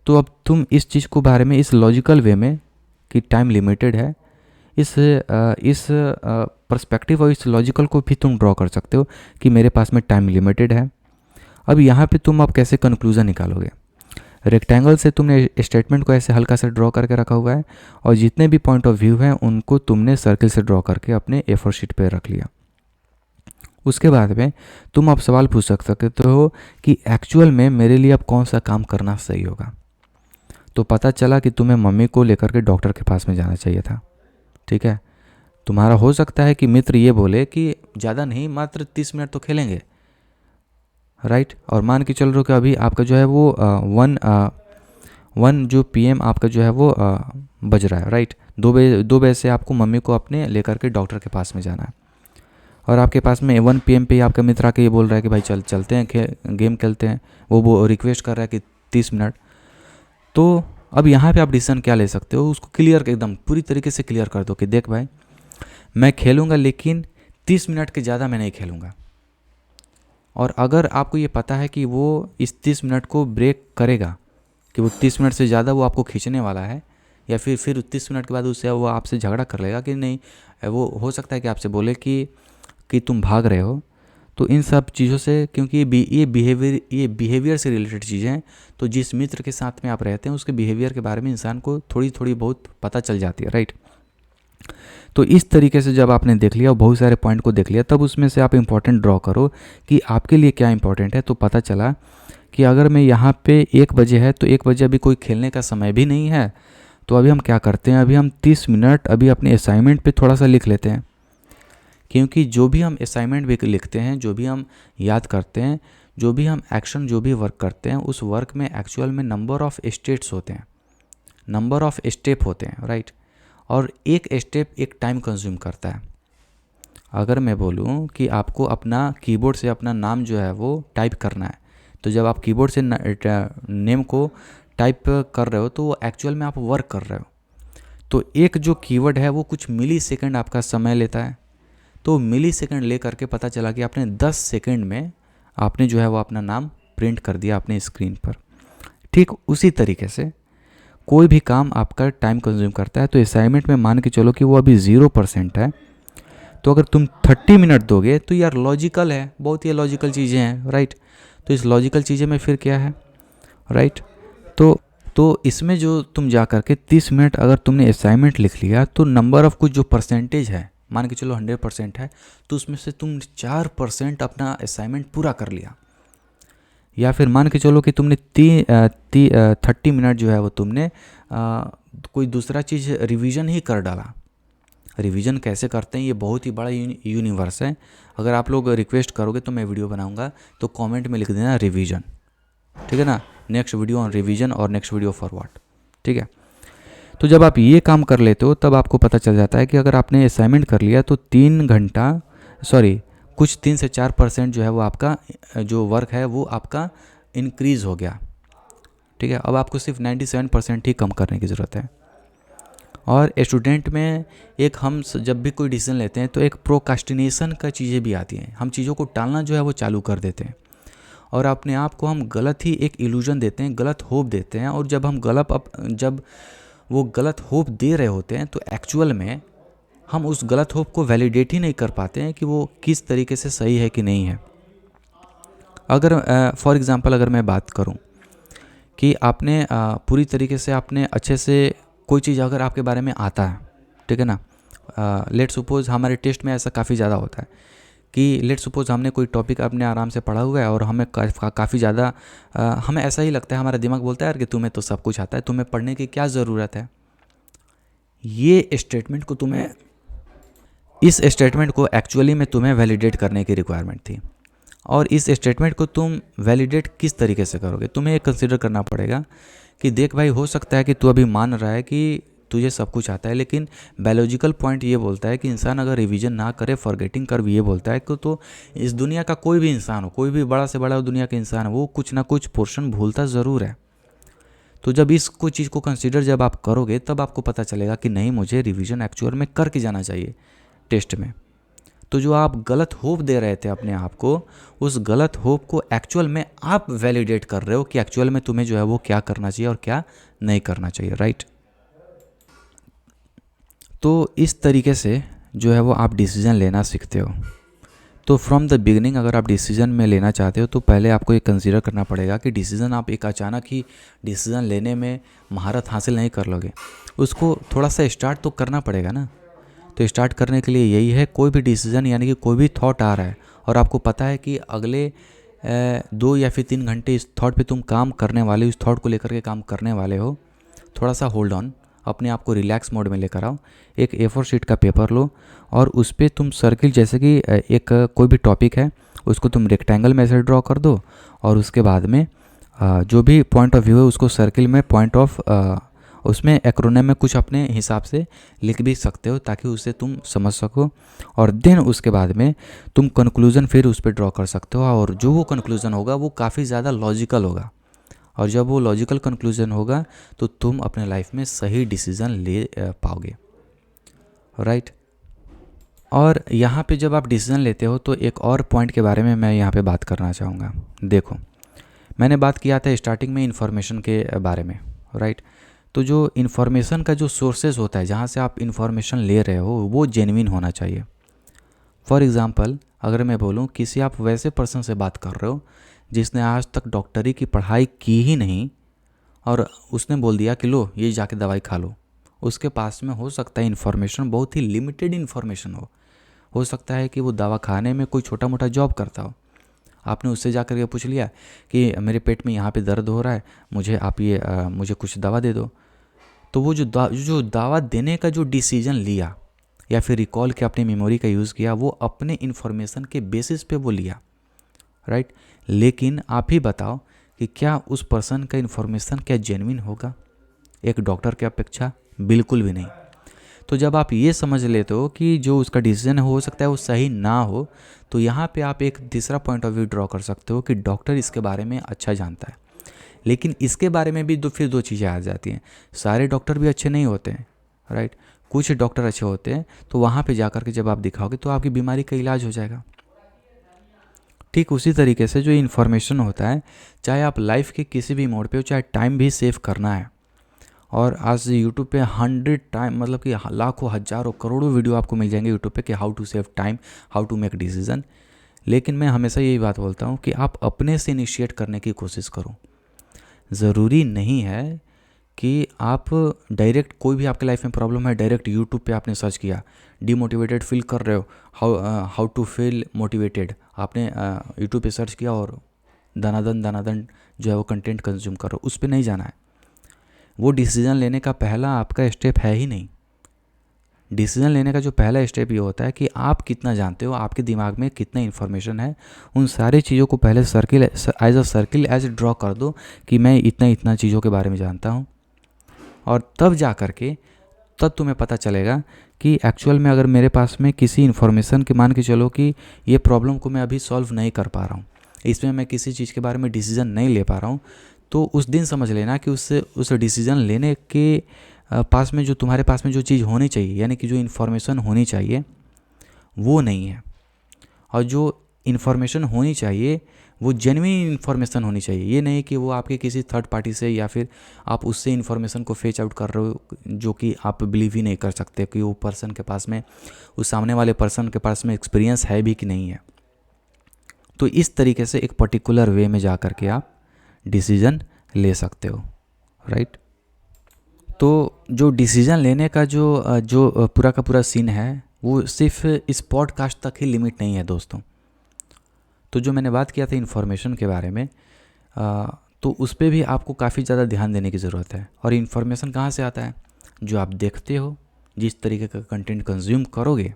तो अब तुम इस चीज़ को बारे में इस लॉजिकल वे में कि टाइम लिमिटेड है, इस पर्सपेक्टिव और इस लॉजिकल को भी तुम ड्रॉ कर सकते हो कि मेरे पास में टाइम लिमिटेड है। अब यहाँ पे तुम अब कैसे कंक्लूज़न निकालोगे? रेक्टेंगल से तुमने स्टेटमेंट को ऐसे हल्का सा ड्रॉ करके रखा हुआ है और जितने भी पॉइंट ऑफ व्यू हैं उनको तुमने सर्किल से ड्रॉ करके अपने A4 शीट पे रख लिया। उसके बाद में तुम अब सवाल पूछ सकते हो कि एक्चुअल में मेरे लिए अब कौन सा काम करना सही होगा। तो पता चला कि तुम्हें मम्मी को लेकर के डॉक्टर के पास में जाना चाहिए था, ठीक है। तुम्हारा हो सकता है कि मित्र ये बोले कि ज़्यादा नहीं, मात्र 30 मिनट तो खेलेंगे, राइट। और मान के चल रहे हो कि अभी आपका जो है वो 1 जो PM आपका जो है वो बज रहा है, राइट। 2 बजे से आपको मम्मी को अपने लेकर के डॉक्टर के पास में जाना है और आपके पास में 1 PM पे ही आपका मित्र आके ये बोल रहा है कि भाई चलते हैं गेम खेलते हैं। वो रिक्वेस्ट कर रहा है कि 30 मिनट। तो अब यहाँ पे आप डिसीजन क्या ले सकते हो, उसको क्लियर एकदम पूरी तरीके से क्लियर कर दो कि देख भाई मैं खेलूँगा लेकिन 30 मिनट के ज़्यादा मैं नहीं खेलूँगा। और अगर आपको ये पता है कि वो इस 30 मिनट को ब्रेक करेगा, कि वो 30 मिनट से ज़्यादा वो आपको खींचने वाला है, या फिर 30 मिनट के बाद उससे वो आपसे झगड़ा कर लेगा कि नहीं, वो हो सकता है कि आपसे बोले कि तुम भाग रहे हो। तो इन सब चीज़ों से, क्योंकि ये बिहेवियर से रिलेटेड चीज़ें हैं, तो जिस मित्र के साथ में आप रहते हैं उसके बिहेवियर के बारे में इंसान को थोड़ी बहुत पता चल जाती है, राइट। तो इस तरीके से जब आपने देख लिया और बहुत सारे पॉइंट को देख लिया, तब उसमें से आप इंपॉर्टेंट ड्रॉ करो कि आपके लिए क्या इंपॉर्टेंट है। तो पता चला कि अगर मैं यहाँ पे 1 बजे है तो 1 बजे अभी कोई खेलने का समय भी नहीं है, तो अभी हम क्या करते हैं, अभी हम 30 मिनट अभी अपने असाइनमेंट पे थोड़ा सा लिख लेते हैं। क्योंकि जो भी हम असाइनमेंट भी लिखते हैं, जो भी हम याद करते हैं, जो भी हम एक्शन, जो भी वर्क करते हैं, उस वर्क में एक्चुअल में नंबर ऑफ़ स्टेट्स होते हैं, नंबर ऑफ़ स्टेप होते हैं, राइट। और एक स्टेप एक टाइम कंज्यूम करता है। अगर मैं बोलूँ कि आपको अपना कीबोर्ड से अपना नाम जो है वो टाइप करना है, तो जब आप कीबोर्ड से नेम को टाइप कर रहे हो तो वो एक्चुअल में आप वर्क कर रहे हो। तो एक जो कीवर्ड है वो कुछ मिली सेकेंड आपका समय लेता है। तो मिली सेकेंड ले करके पता चला कि आपने 10 सेकेंड में आपने जो है वो अपना नाम प्रिंट कर दिया अपने स्क्रीन पर। ठीक उसी तरीके से कोई भी काम आपका टाइम कंज्यूम करता है। तो असाइनमेंट में मान के चलो कि वो अभी 0% है, तो अगर तुम 30 मिनट दोगे तो यार लॉजिकल है, बहुत ही लॉजिकल चीज़ें हैं, राइट। तो इस लॉजिकल चीज़ें में फिर क्या है, राइट। तो इसमें जो तुम जा करके 30 मिनट अगर तुमने असाइनमेंट लिख लिया, तो नंबर ऑफ कुछ जो परसेंटेज है, मान के चलो 100% है, तो उसमें से तुम 4% अपना असाइनमेंट पूरा कर लिया। या फिर मान के चलो कि तुमने 30 मिनट जो है वो तुमने कोई दूसरा चीज़ रिवीजन ही कर डाला। रिवीजन कैसे करते हैं ये बहुत ही बड़ा यूनिवर्स है। अगर आप लोग रिक्वेस्ट करोगे तो मैं वीडियो बनाऊंगा, तो कमेंट में लिख देना रिवीजन, ठीक है ना। नेक्स्ट वीडियो ऑन रिवीजन और नेक्स्ट वीडियो फॉर व्हाट, ठीक है। तो जब आप ये काम कर लेते हो तब आपको पता चल जाता है कि अगर आपने असाइनमेंट कर लिया तो 3 से 4% जो है वो आपका जो वर्क है वो आपका इंक्रीज़ हो गया, ठीक है। अब आपको सिर्फ 97% ही कम करने की ज़रूरत है। और स्टूडेंट में एक हम जब भी कोई डिसीजन लेते हैं तो एक प्रोकास्टिनेशन का चीज़ें भी आती हैं। हम चीज़ों को टालना जो है वो चालू कर देते हैं और अपने आप को हम गलत ही एक इल्यूजन देते हैं, गलत होप देते हैं। और जब हम जब वो गलत होप दे रहे होते हैं तो एक्चुअल में हम उस गलत होप को वैलिडेट ही नहीं कर पाते हैं कि वो किस तरीके से सही है कि नहीं है। अगर फॉर एग्ज़ाम्पल अगर मैं बात करूं कि आपने पूरी तरीके से आपने अच्छे से कोई चीज़ अगर आपके बारे में आता है, ठीक है ना, लेट सपोज हमारे टेस्ट में ऐसा काफ़ी ज़्यादा होता है कि लेट सपोज हमने कोई टॉपिक अपने आराम से पढ़ा हुआ है और हमें काफ़ी ज़्यादा हमें ऐसा ही लगता है, हमारा दिमाग बोलता है यार कि तुम्हें तो सब कुछ आता है, तुम्हें पढ़ने की क्या ज़रूरत है। ये स्टेटमेंट को तुम्हें, इस स्टेटमेंट को एक्चुअली में तुम्हें वैलिडेट करने की रिक्वायरमेंट थी। और इस स्टेटमेंट को तुम वैलिडेट किस तरीके से करोगे, तुम्हें ये कंसिडर करना पड़ेगा कि देख भाई, हो सकता है कि तू अभी मान रहा है कि तुझे सब कुछ आता है, लेकिन बायोलॉजिकल पॉइंट ये बोलता है कि इंसान अगर रिवीजन ना करे, फॉरगेटिंग कर्व ये बोलता है कि तो इस दुनिया का कोई भी इंसान हो, कोई भी बड़ा से बड़ा दुनिया का इंसान हो, वो कुछ ना कुछ पोर्शन भूलता ज़रूर है। तो जब इस कोई चीज़ को कंसिडर जब आप करोगे तब आपको पता चलेगा कि नहीं, मुझे रिवीजन एक्चुअल में करके जाना चाहिए टेस्ट में। तो जो आप गलत होप दे रहे थे अपने आप को, उस गलत होप को एक्चुअल में आप वैलिडेट कर रहे हो कि एक्चुअल में तुम्हें जो है वो क्या करना चाहिए और क्या नहीं करना चाहिए, राइट। तो इस तरीके से जो है वो आप डिसीज़न लेना सीखते हो। तो फ्रॉम द बिगनिंग अगर आप डिसीज़न में लेना चाहते हो तो पहले आपको ये कंसीडर करना पड़ेगा कि डिसीज़न आप एक अचानक ही डिसीज़न लेने में महारत हासिल नहीं कर लोगे, उसको थोड़ा सा स्टार्ट तो करना पड़ेगा ना। तो स्टार्ट करने के लिए यही है, कोई भी डिसीज़न यानी कि कोई भी थॉट आ रहा है और आपको पता है कि अगले 2 या फिर 3 घंटे इस थॉट पे तुम काम करने वाले हो, इस थॉट को लेकर के काम करने वाले हो, थोड़ा सा होल्ड ऑन, अपने आप को रिलैक्स मोड में लेकर आओ। एक A4 शीट का पेपर लो और उस पर तुम सर्किल, जैसे कि एक कोई भी टॉपिक है उसको तुम रेक्टेंगल में ऐसे ड्रॉ कर दो और उसके बाद में जो भी पॉइंट ऑफ व्यू है उसको सर्किल में पॉइंट ऑफ, उसमें एक्रोनिम में कुछ अपने हिसाब से लिख भी सकते हो ताकि उसे तुम समझ सको। और देन उसके बाद में तुम कंक्लूज़न फिर उस पर ड्रॉ कर सकते हो और जो वो कंक्लूज़न होगा वो काफ़ी ज़्यादा लॉजिकल होगा। और जब वो लॉजिकल कंक्लूज़न होगा तो तुम अपने लाइफ में सही डिसीज़न ले पाओगे, राइट। और यहाँ पे जब आप डिसीज़न लेते हो तो एक और पॉइंट के बारे में मैं यहाँ पे बात करना चाहूँगा। देखो, मैंने बात किया था स्टार्टिंग में इन्फॉर्मेशन के बारे में, राइट। तो जो इन्फॉर्मेशन का जो सोर्सेज होता है, जहाँ से आप इन्फॉर्मेशन ले रहे हो, वो जेन्युइन होना चाहिए। फॉर एग्ज़ाम्पल अगर मैं बोलूँ, किसी आप वैसे पर्सन से बात कर रहे हो जिसने आज तक डॉक्टरी की पढ़ाई की ही नहीं और उसने बोल दिया कि लो ये जाके दवाई खा लो, उसके पास में हो सकता है इन्फॉर्मेशन बहुत ही लिमिटेड इन्फॉर्मेशन हो सकता है कि वो दवा खाने में कोई छोटा मोटा जॉब करता हो। आपने उससे जा कर के पूछ लिया कि मेरे पेट में यहाँ पे दर्द हो रहा है, मुझे आप ये मुझे कुछ दवा दे दो। तो वो जो दवा देने का जो डिसीजन लिया या फिर रिकॉल के अपनी मेमोरी का यूज़ किया, वो अपने इन्फॉर्मेशन के बेसिस पे वो लिया, राइट। लेकिन आप ही बताओ कि क्या उस पर्सन का इन्फॉर्मेशन क्या जेन्युइन होगा एक डॉक्टर के अपेक्षा? बिल्कुल भी नहीं। तो जब आप ये समझ लेते हो कि जो उसका डिसीजन हो सकता है वो सही ना हो, तो यहाँ पे आप एक तीसरा पॉइंट ऑफ व्यू ड्रॉ कर सकते हो कि डॉक्टर इसके बारे में अच्छा जानता है। लेकिन इसके बारे में भी फिर दो चीज़ें आ जाती हैं, सारे डॉक्टर भी अच्छे नहीं होते हैं, राइट। कुछ डॉक्टर अच्छे होते हैं, तो वहाँ पे जाकर के जब आप दिखाओगे तो आपकी बीमारी का इलाज हो जाएगा। ठीक उसी तरीके से जो इन्फॉर्मेशन होता है, चाहे आप लाइफ के किसी भी मोड पे हो, चाहे टाइम भी सेव करना है, और आज यूट्यूब पे 100 टाइम, मतलब कि लाखों हज़ारों करोड़ों वीडियो आपको मिल जाएंगे यूट्यूब पे कि how to save time, how to make decision. लेकिन मैं हमेशा यही बात बोलता हूँ कि आप अपने से इनिशिएट करने की कोशिश करो। ज़रूरी नहीं है कि आप डायरेक्ट, कोई भी आपके लाइफ में प्रॉब्लम है, डायरेक्ट यूट्यूब पे आपने सर्च किया, डिमोटिवेटेड फील कर रहे हो, हाउ टू फील मोटिवेटेड, आपने यूट्यूब पे सर्च किया और दनादन जो है वो कंटेंट कंज्यूम करो, उस पर नहीं जाना है। वो डिसीज़न लेने का पहला आपका स्टेप है ही नहीं। डिसीज़न लेने का जो पहला स्टेप ये होता है कि आप कितना जानते हो, आपके दिमाग में कितना इन्फॉर्मेशन है, उन सारी चीज़ों को पहले सर्किल एज ड्रॉ कर दो कि मैं इतना चीज़ों के बारे में जानता हूँ। और तब जा कर के तब तुम्हें पता चलेगा कि एक्चुअल में अगर मेरे पास में किसी इन्फॉर्मेशन के, मान के चलो कि ये प्रॉब्लम को मैं अभी सॉल्व नहीं कर पा रहा हूँ, इसमें मैं किसी चीज़ के बारे में डिसीज़न नहीं ले पा रहा हूँ, तो उस दिन समझ लेना कि उस डिसीज़न लेने के पास में जो तुम्हारे पास में जो चीज़ होनी चाहिए, यानी कि जो इन्फॉर्मेशन होनी चाहिए वो नहीं है। और जो इन्फॉर्मेशन होनी चाहिए वो जेन्युइन इन्फॉर्मेशन होनी चाहिए। ये नहीं कि वो आपके किसी थर्ड पार्टी से या फिर आप उससे इन्फॉर्मेशन को फेच आउट कर रहे हो जो कि आप बिलीव ही नहीं कर सकते कि वो पर्सन के पास में, उस सामने वाले पर्सन के पास में एक्सपीरियंस है भी कि नहीं है। तो इस तरीके से एक पर्टिकुलर वे में जा कर के आप डिसीज़न ले सकते हो, राइट। तो जो डिसीज़न लेने का जो पूरा का पूरा सीन है वो सिर्फ इस पॉडकास्ट तक ही लिमिट नहीं है दोस्तों। तो जो मैंने बात किया था इन्फॉर्मेशन के बारे में, तो उस पर भी आपको काफ़ी ज़्यादा ध्यान देने की ज़रूरत है। और इन्फॉर्मेशन कहाँ से आता है? जो आप देखते हो, जिस तरीके का कंटेंट कंज्यूम करोगे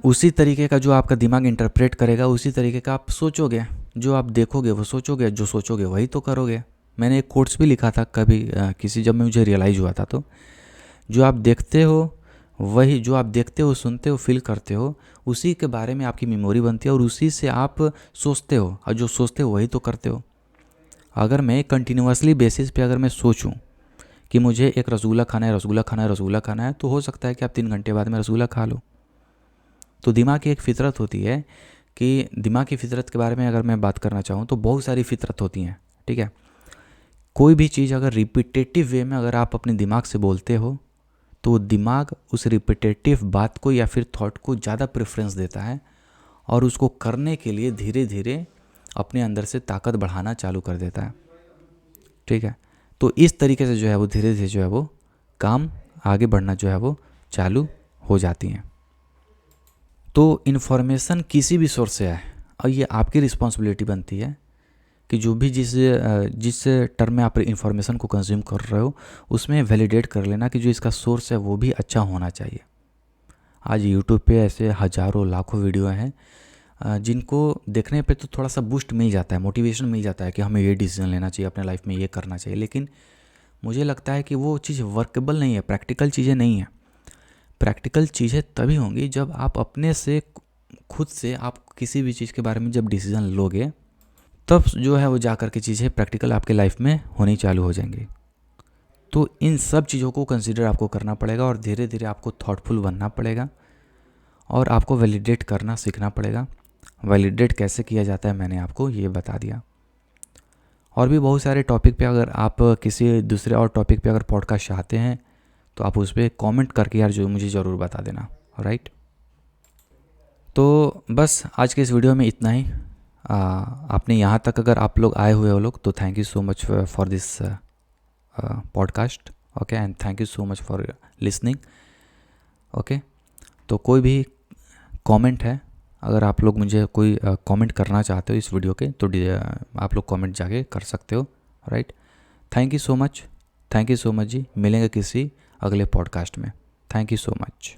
उसी तरीके का जो आपका दिमाग इंटरप्रेट करेगा, उसी तरीके का आप सोचोगे। जो आप देखोगे वो सोचोगे, जो सोचोगे वही तो करोगे। मैंने एक कोट्स भी लिखा था कभी किसी, जब मुझे रियलाइज़ हुआ था, तो जो आप देखते हो वही, जो आप देखते हो, सुनते हो, फील करते हो, उसी के बारे में आपकी मेमोरी बनती है और उसी से आप सोचते हो, और जो सोचते हो वही तो करते हो। अगर मैं कंटिन्यूसली बेसिस पे अगर मैं सोचूं कि मुझे एक रसगुल्ला खाना है, रसगुल्ला खाना है, रसगुल्ला खाना है, तो हो सकता है कि आप 3 घंटे बाद में रसगुल्ला खा लो। तो दिमाग की एक फ़ितरत होती है कि दिमाग की फ़ितरत के बारे में अगर मैं बात करना चाहूँ तो बहुत सारी फ़ितरत होती हैं, ठीक है। कोई भी चीज़ अगर रिपीटेटिव वे में अगर आप अपने दिमाग से बोलते हो तो दिमाग उस रिपीटेटिव बात को या फिर थॉट को ज़्यादा प्रेफरेंस देता है और उसको करने के लिए धीरे धीरे अपने अंदर से ताकत बढ़ाना चालू कर देता है, ठीक है। तो इस तरीके से जो है वो धीरे धीरे जो है वो काम आगे बढ़ना जो है वो चालू हो जाती हैं। तो इन्फॉर्मेशन किसी भी सोर्स से आए और ये आपकी रिस्पॉन्सिबिलिटी बनती है कि जो भी जिस टर्म में आप इन्फॉर्मेशन को कंज्यूम कर रहे हो उसमें वैलिडेट कर लेना कि जो इसका सोर्स है वो भी अच्छा होना चाहिए। आज यूट्यूब पे ऐसे हज़ारों लाखों वीडियो हैं जिनको देखने पे तो थोड़ा सा बूस्ट मिल जाता है, मोटिवेशन मिल जाता है कि हमें ये डिसीजन लेना चाहिए, अपने लाइफ में ये करना चाहिए। लेकिन मुझे लगता है कि वो चीज़ वर्केबल नहीं है, प्रैक्टिकल चीज़ें नहीं है। प्रैक्टिकल चीज़ें तभी होंगी जब आप अपने से खुद से आप किसी भी चीज़ के बारे में जब डिसीज़न लोगे, तब जो है वो जा कर के चीज़ें प्रैक्टिकल आपके लाइफ में होनी चालू हो जाएंगी। तो इन सब चीज़ों को कंसिडर आपको करना पड़ेगा और धीरे धीरे आपको थॉटफुल बनना पड़ेगा और आपको वैलिडेट करना सीखना पड़ेगा। वैलिडेट कैसे किया जाता है मैंने आपको ये बता दिया। और भी बहुत सारे टॉपिक पे अगर आप किसी दूसरे और टॉपिक पे अगर पॉडकास्ट चाहते हैं तो आप उस पर कॉमेंट करके यार जो मुझे ज़रूर बता देना, राइट। तो बस आज के इस वीडियो में इतना ही। आपने यहाँ तक अगर आप लोग आए हुए हो लोग तो thank you so much for this podcast, okay, and thank you so much for listening, okay. तो कोई भी कमेंट है, अगर आप लोग मुझे कोई कमेंट करना चाहते हो इस वीडियो के तो आप लोग कमेंट जाके कर सकते हो, right. Thank you so much जी। मिलेंगे किसी अगले पॉडकास्ट में। Thank you so much.